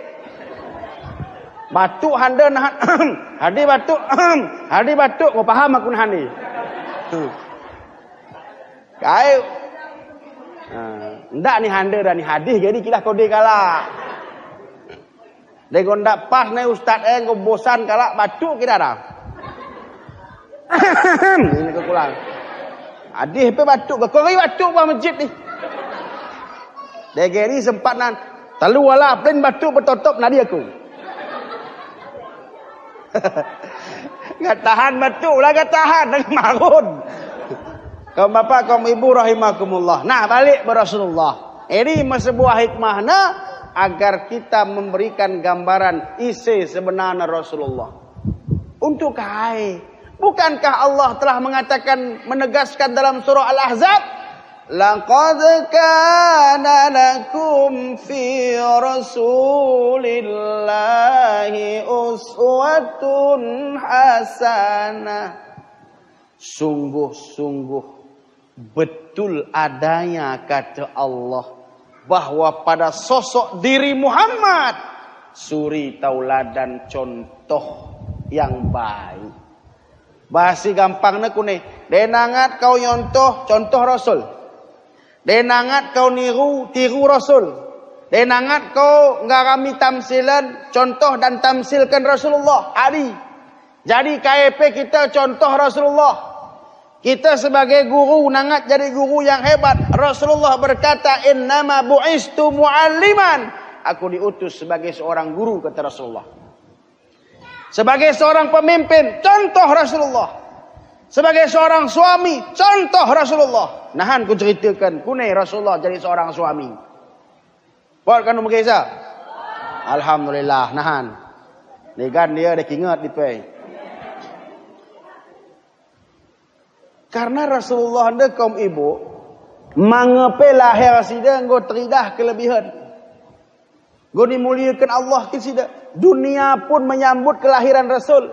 A: Batuk handa nahan. Hadi batuk. Hadi batuk. Kau faham aku nahan ni. Kai. Ndak ni handa dan ni hadis jadi kita kode kalah. Lenggo ndak pas ni ustaz kau bosan kalah batuk kita dah. Ini kekulang. Hadis pe batuk. Kau ri batuk buat masjid ni. Degeri sempat nan talu wala plan batuk bertotop nadi aku. Enggak tahan batuk lah, enggak tahan dengan marun. Kaum bapak, kaum ibu rahimakumullah. Nah, balik ke Rasulullah. Ini sebuah hikmahna agar kita memberikan gambaran isi sebenarnya Rasulullah. Untuk kai. Bukankah Allah telah mengatakan menegaskan dalam surah Al-Ahzab? Laqad kana lakum fi Rasulillahi uswatun hasanah. Sungguh-sungguh betul adanya kata Allah bahwa pada sosok diri Muhammad suri tauladan contoh yang baik. Bahasa gampangnya kune, denangat kau nyontoh contoh Rasul. Denangat kau tiru Rasul. Denangat kau ngarami tamsilan, contoh dan tamsilkan Rasulullah. Adi. Jadi KIP kita contoh Rasulullah. Kita sebagai guru nangat jadi guru yang hebat. Rasulullah berkata, "Innama bu'istu mu'alliman." Aku diutus sebagai seorang guru, kata Rasulullah. Sebagai seorang pemimpin, contoh Rasulullah. Sebagai seorang suami, contoh Rasulullah. Nahan ku ceritakan, kune Rasulullah jadi seorang suami. Buat kan umur kisah? Alhamdulillah, nahan. Legan dia dah ingat di pay. Karena Rasulullah anda kaum ibu, mangape lahir sida nggo teridah kelebihan. Nggo dimuliakan Allah ke sida. Dunia pun menyambut kelahiran Rasul.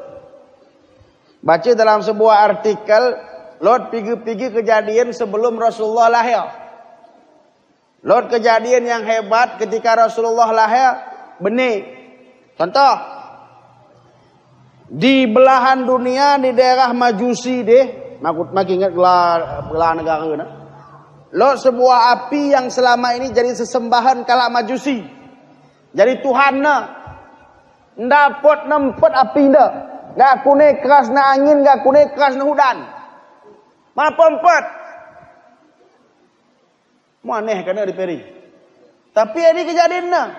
A: Baca dalam sebuah artikel, lot pergi kejadian sebelum Rasulullah lahir. Lot kejadian yang hebat ketika Rasulullah lahir, benih. Contoh, di belahan dunia, di daerah Majusi deh, makin ingat belah negara na. Lot sebuah api yang selama ini jadi sesembahan kala Majusi. Jadi Tuhan na. Dapat nempet api nda. Gak kune keras na angin, gak kune keras na hudan. Apa empat? Maneh kena diperi. Tapi ini kejadian na.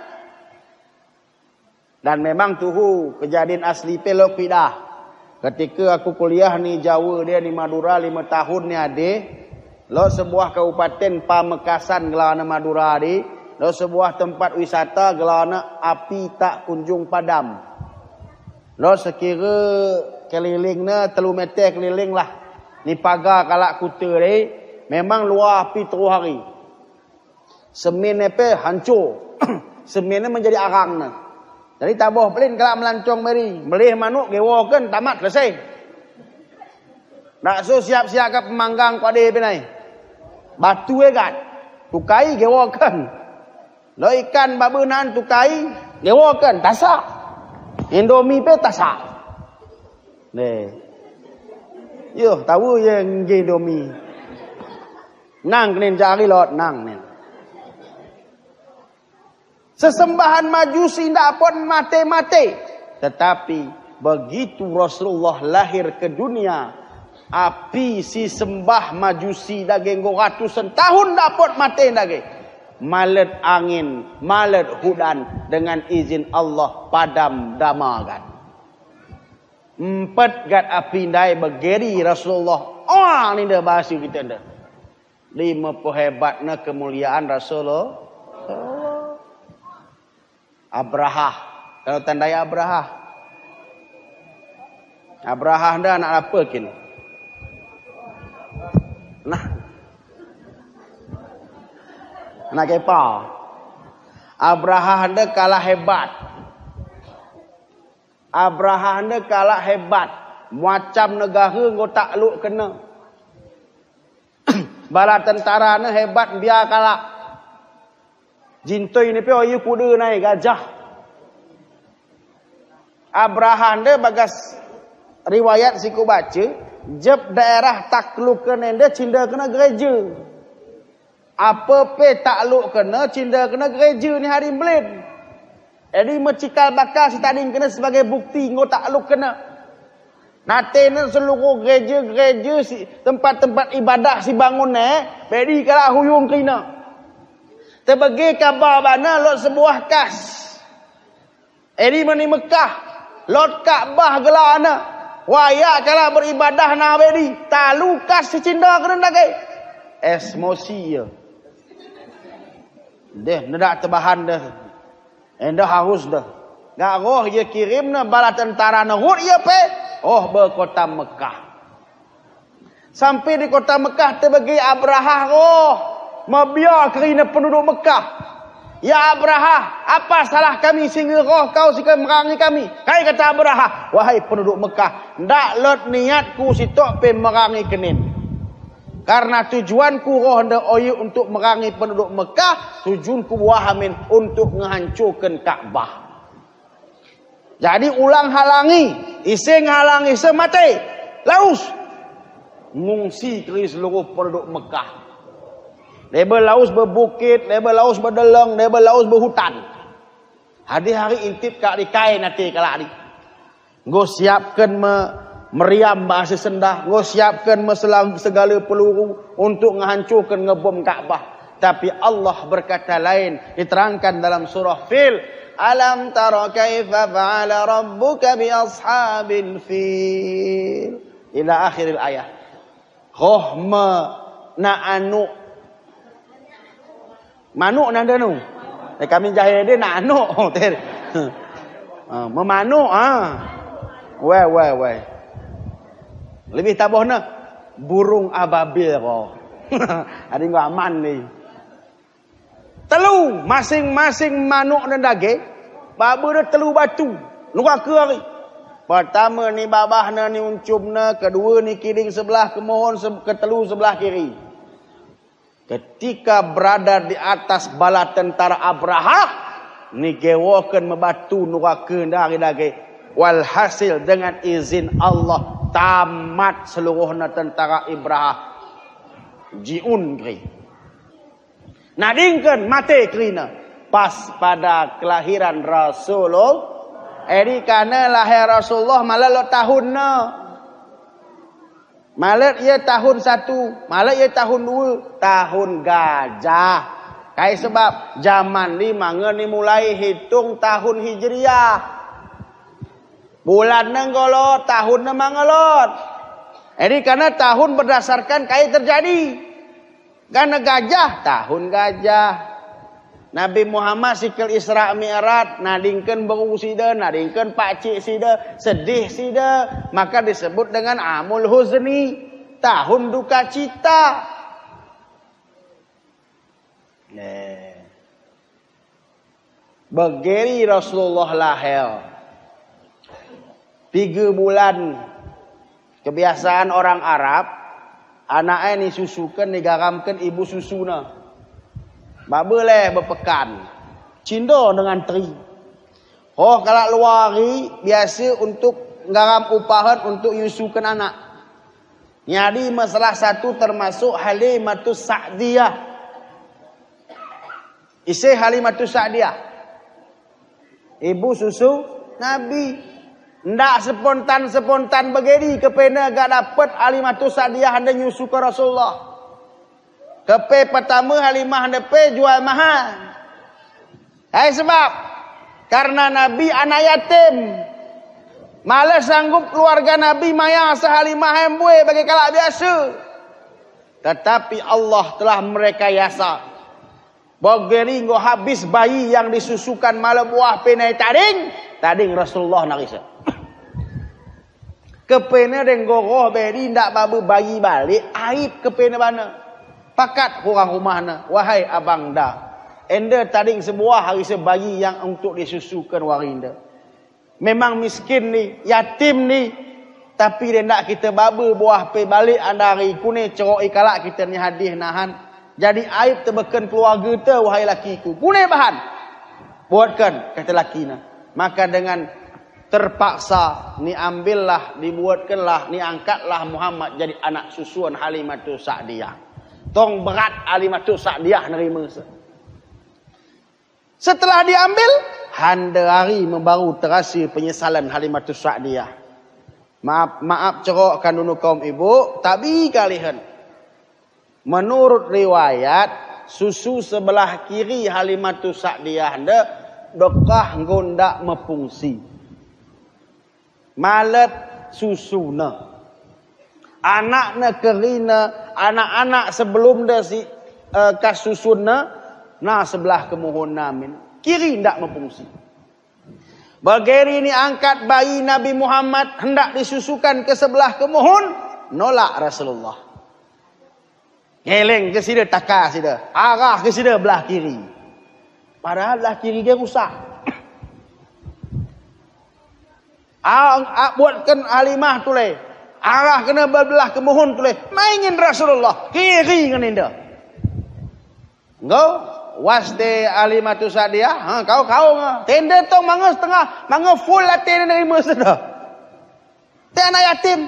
A: Dan memang tuhu kejadian asli pelok pidah. Ketika aku kuliah ni Jawa dia di Madura 5 tahun ni ade. Lo sebuah kabupaten Pamekasan gelana Madura di. Lo sebuah tempat wisata gelana api tak kunjung padam. Lo sekira kelilingnya 3 meter keliling lah. Ni pagar kalak kuta ni. Memang luar api terus hari. Semen ni pe hancur. Semen ni menjadi arang ni. Jadi tak boh pelin kalak melancong meri. Belih manuk gewa kan tamat selesai. Nak so siap-siap ke pemanggang pada penai. Batu egat. Tukai gewa kan. Lo ikan babenan tukai gewa kan tasak. Indomie pe tasak. Deh. Yo, tahu yang Indomie. Nang kenen jari lot nang nen. Sesembahan Majusi ndak pun mate-mate. Tetapi begitu Rasulullah lahir ke dunia, api si sembah Majusi daging ratusan tahun ndak pun mate daging. Malet angin, malet hudan dengan izin Allah padam damagan. 4 gat api ndai bergeri Rasulullah. Oh ni dah bahasa kita dah. 5 hebatnya kemuliaan Rasulullah. Abraha. Kalau tandai Abraha. Abraha dah nak apa kini? Nah. Nak kepa. Abraha anda kalah hebat. Abraha anda kalah hebat. Macam negara ngau takluk kena. Bala tentara ni hebat biar kalak. Jintoi ni pe oyu kuda naik gajah. Abraham dia bagas riwayat siku baca, jeb daerah takluk kena dia cinda kena gereja. Apa pe takluk kena cinda kena gereja ni hari belin. Jadi mencikal bakal si tading kena sebagai bukti ngau takluk kena. Nanti ni seluruh gereja-gereja tempat-tempat ibadah si bangun bedi kalau huyung kena. Terbagi kabar bana lot sebuah kas. Edi mani Mekah. Lot Kaabah gelana. Wayak kalau beribadah na bedi. Talu kas si cinda kena lagi. Esmosi ya. Deh, nak terbahan dah. Enda haus dah. Garoh dia kirim na bala tentara na hut ya pe. Oh berkota Mekah. Sampai di kota Mekah terbagi Abrahah roh. Mabiar kerana penduduk Mekah. Ya Abrahah, apa salah kami sehingga roh kau sehingga merangi kami? Kai kata Abrahah, wahai penduduk Mekah, ndak lot niatku sitok pe merangi kenin. Karena tujuanku roh ndak oyu untuk merangi penduduk Mekah, tujuanku wahamin untuk menghancurkan Kaabah. Jadi ulang halangi, isi ngalangi semati, laus ngungsi keri seluruh penduduk Mekah. Leba laus berbukit, leba laus berdeleng, leba laus berhutan. Hari-hari intip kak dikai nanti kalak ni. Ngo siapkan meriam bahasa sendah, ngo siapkan segala peluru untuk menghancurkan ngebom Kaabah. Tapi Allah berkata lain, diterangkan dalam surah Fil. Alam tara kaifa fa'ala rabbuka bi ashabil fil. Ila akhiril ayat. Rohma na anu. Manuk nanda nu. Kami jahil dia nak anuk. Memanuk Weh. Lebih tabuh na burung ababil ko. Ada yang aman ni. Telu masing-masing manuk dan daging. Baba dia telu batu. Luka ke hari. Pertama ni babah na ni uncum na. Kedua ni kiring sebelah kemohon. Ketelu sebelah kiri. Ketika berada di atas bala tentara Abrahah. Ni gewakan membatu nuka dari daging. Walhasil dengan izin Allah. Tamat seluruhnya tentara Abrahah. Jiun kiri. Nadingkan mati kerina pas pada kelahiran Rasulullah. Eri kana lahir Rasulullah malah lo tahun na. Malah ia tahun 1, malah ia tahun 2, tahun gajah. Kai sebab zaman ni manga ni mulai hitung tahun Hijriah. Bulan nenggolot, tahun na mangalot. Eri kana tahun berdasarkan kai terjadi. Karena gajah, tahun gajah. Nabi Muhammad sikil Isra Mi'raj, nadingkan baru sida, nadingkan pakcik sida, sedih sida, maka disebut dengan Amul Huzni, tahun duka cita. Begeri Rasulullah lahir 3 bulan. Kebiasaan orang Arab, anaknya ni susukan, digaramkan ibu susuna. Boleh berpekan. Cindo dengan teri. Oh, kalau luari, biasa untuk garam upahan untuk yusukan anak. Jadi masalah satu termasuk Halimatus Sa'diyah. Isi Halimatus Sa'diyah. Ibu susu Nabi. Ndak spontan begini kepena gak dapat Halimatus Sa'diyah anda nyusu ke Rasulullah. Kepe pertama Halimah anda pe jual mahal. Sebab karena Nabi anak yatim. Malah sanggup keluarga Nabi maya sehalimah hembue bagi kalak biasa. Tetapi Allah telah merekayasa. Begini ngo habis bayi yang disusukan malah buah penai tading Rasulullah nak risau. Kepena dan goroh beri ndak babu bayi balik aib kepena mana. Pakat orang rumahna, wahai abang dah. Enda tading sebuah hari sebayi yang untuk disusukan warinda. Memang miskin ni, yatim ni, Tapi dia nak kita baba buah pe balik andari kune cerok ikalak kita ni hadis nahan. Jadi aib terbeken keluarga tu wahai lakiku. Kune bahan. Buatkan kata laki na. Maka dengan terpaksa ni ambillah, dibuatkanlah, ni angkatlah Muhammad jadi anak susuan Halimatus Sa'diyah. Tong berat Halimatus Sa'diyah nerima. Setelah diambil, handa hari membaru terasa penyesalan Halimatus Sa'diyah. Maaf cerokkan dulu kaum ibu, tapi kalian. Menurut riwayat, susu sebelah kiri Halimatus Sa'diyah anda dokah gondak mefungsi. Malet susuna. Anaknya kerina, anak-anak sebelum dia si kasusuna, nah sebelah kemohon namin. Kiri ndak mefungsi. Bageri ini angkat bayi Nabi Muhammad hendak disusukan ke sebelah kemohon, nolak Rasulullah. Geleng ke sini takar sini, arah ke sini belah kiri. Padahal belah kiri dia rusak. Buatkan Halimah tu le, arah kena belah kemohon tu le. Mainin Rasulullah kiri kan indah. Engkau waste Halimatus Sa'diyah, kau tenda tu mangga setengah, mangga full lah tenda nerima sudah. Teh anak yatim.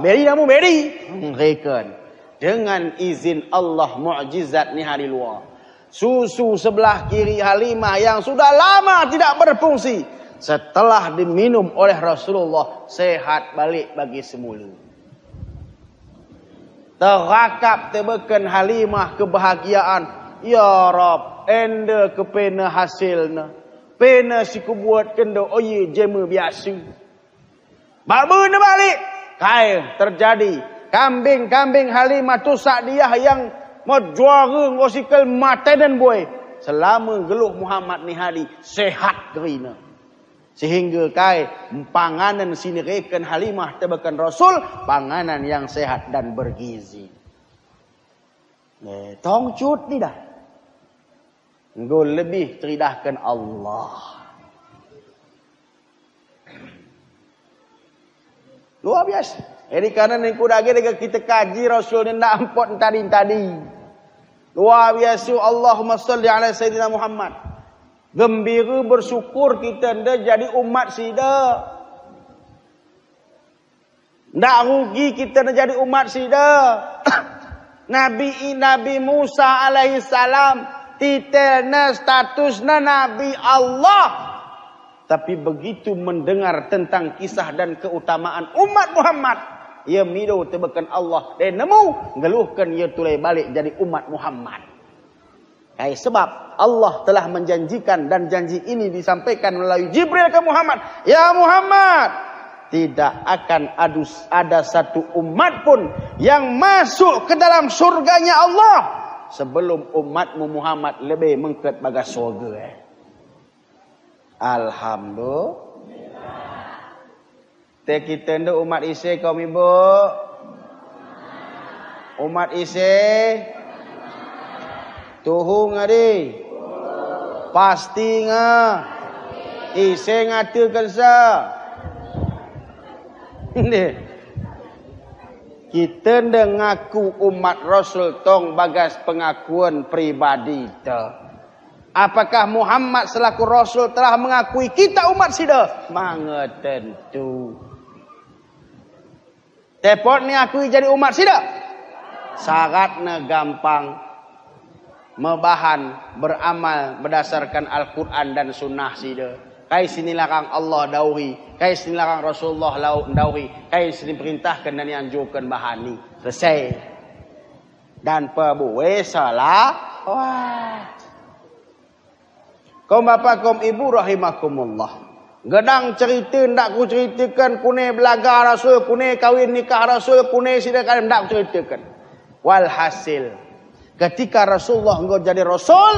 A: Beri namu beri. Rekan. Dengan izin Allah mukjizat ni hari luar. Susu sebelah kiri Halimah yang sudah lama tidak berfungsi, setelah diminum oleh Rasulullah sehat balik bagi semula. Terakap terbeken Halimah kebahagiaan. Ya Rab, enda ke pena hasilna. Pena si kubuat kendo oye jema biasa. Baba na balik. Kai terjadi. Kambing-kambing Halimatus Sa'diyah yang mau juara ngosikal mata dan boy. Selama geluh Muhammad ni hari sehat kerina. Sehingga kai panganan sini reken Halimah tebakan Rasul, panganan yang sehat dan bergizi. Tong cut ni dah. Engkau lebih teridahkan Allah. Luar biasa. Jadi kerana ni kuda kita kaji Rasul ni nak ampun tadi. Luar biasa. Allahumma salli ala Sayyidina Muhammad. Gembira bersyukur kita dah jadi umat sida. Ndak rugi kita dah jadi umat sida. Nabi Musa alaihi salam titelna statusna Nabi Allah. Tapi begitu mendengar tentang kisah dan keutamaan umat Muhammad, ia mido tebakan Allah dan nemu ngeluhkan ia tulai balik jadi umat Muhammad. Sebab Allah telah menjanjikan dan janji ini disampaikan melalui Jibril ke Muhammad. Ya Muhammad, tidak akan ada satu umat pun yang masuk ke dalam surganya Allah sebelum umatmu Muhammad lebih mengket bagas surga. Alhamdulillah. Kita ndak umat Isai kaum ibu. Umat Isai Tuhung adi. Pasti nga. Ise ngatakan sa. Kita ngaku umat Rasul tong bagas pengakuan pribadi ta. Apakah Muhammad selaku Rasul telah mengakui kita umat sida? Mangga tentu. Tepot ni akui jadi umat sida? Syaratnya gampang. Mebahan beramal berdasarkan Al-Quran dan Sunnah sida. Kai sini larang Allah dauhi, kai sini larang Rasulullah dauhi, kai sini perintahkan dan dianjurkan bahani. Selesai. Dan perbuat salah. Wah. Kaum bapa kaum ibu rahimakumullah. Gedang cerita ndak ku ceritakan kune belaga Rasul, kune kawin nikah Rasul, kune sidakan ndak ku ceritakan. Walhasil ketika Rasulullah engkau jadi Rasul,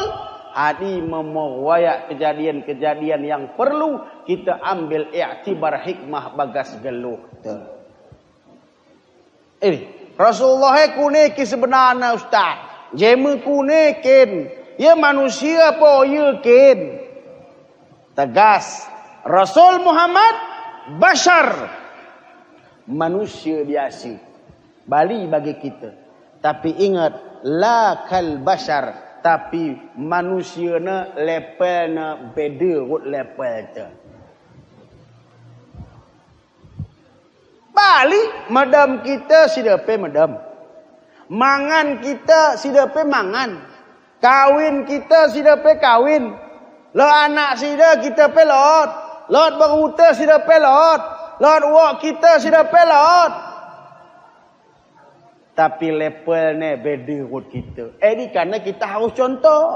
A: hadi memowayak kejadian-kejadian yang perlu kita ambil iktibar hikmah bagas geluh. Ini Rasulullah kune ki sebenarnya ustaz. Jeme kune ken. Ya manusia po ya ken. Tegas. Rasul Muhammad bashar. Manusia biasa. Bali bagi kita. Tapi ingat, la kal bashar. Tapi manusia na level na beda rut level tu. Bali madam kita sidape madam. Mangan kita sidape mangan. Kawin kita sidape kawin. Lo anak sida kita pe lot. Lot beruta sidape lot. Lot wak kita sidape lot. Tapi level ni beda rut kita. Ini kerana kita harus contoh.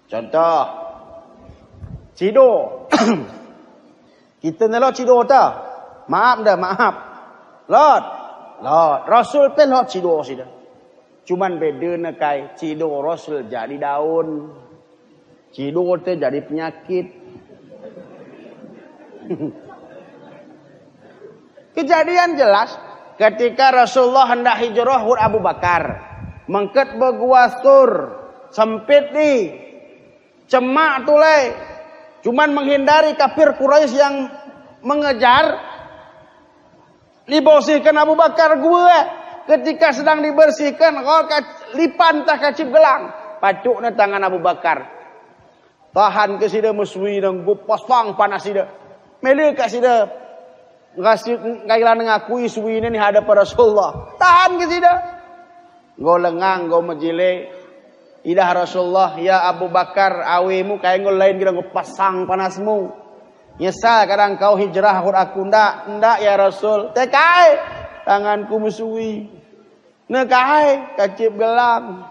A: Contoh. Cido. Kita ni lot cido tak? Maaf dah, maaf. Lot. Rasul pun lot cido sida. Cuman beda nak kai. Cido Rasul jadi daun. Cido tu jadi penyakit. Kejadian jelas. Ketika Rasulullah hendak hijrah hud Abu Bakar. Mengket berguasur. Sempit ni. Cemak tu leh. Cuman menghindari kafir Quraisy yang mengejar. Dibersihkan Abu Bakar gue. Ketika sedang dibersihkan. Lipan tak kacip gelang. Pacuknya tangan Abu Bakar. Tahan ke sida muswi dan gupas pang panas sida. Mele kat sida. Kailan ngakui suwi ni hadapan Rasulullah. Tahan ke sida. Go lengang, go majile. Idah Rasulullah, ya Abu Bakar, awemu kaya ngol lain kira go pasang panasmu. Nyesal kadang kau hijrah hur aku ndak ya Rasul. Tekai tanganku musui. Nekai kacip gelang.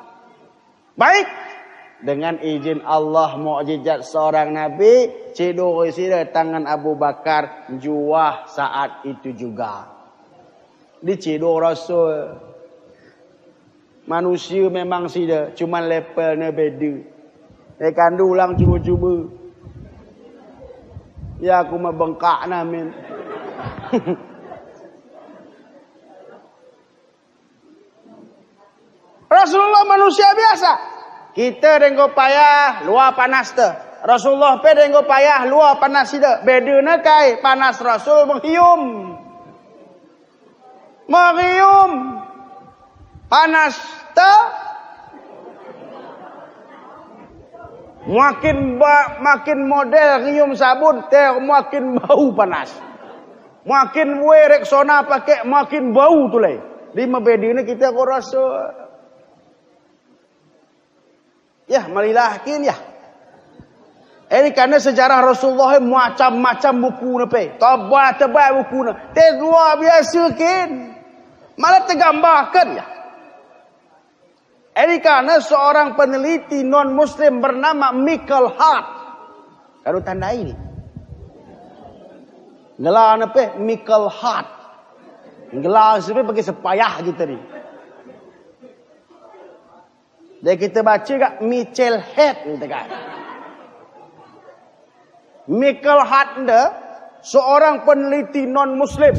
A: Baik. Dengan izin Allah mukjizat seorang Nabi, cedok sida tangan Abu Bakar juah saat itu juga. Dicedok Rasul. Manusia memang sida, cuma levelnya beda. Kandu ulang cuba-cuba. Ya aku mah bengkak namin. Rasulullah manusia biasa. Kita dengko payah luar panas tu. Rasulullah pe dengko payah luar panas sida. Beda na kai panas Rasul menghium. Panas tu makin model ngium sabun teh makin bau panas. Makin we Rexona pakai makin bau tu leh. Di mabedina kita ko Rasul. Ya, malilahkin ya. Ini karena sejarah Rasulullah macam-macam buku nape. Tebal buku na. Teh luar biasa kin. Malah tergambarkan ya. Ini karena seorang peneliti non-muslim bernama Michael Hart. Kalau tanda ini. Ngelah nape? Michael Hart. Ngelah sebenarnya pakai sepayah gitu ni. Dan kita baca kat Mitchell Head ni dekat. Michael Hart seorang peneliti non-muslim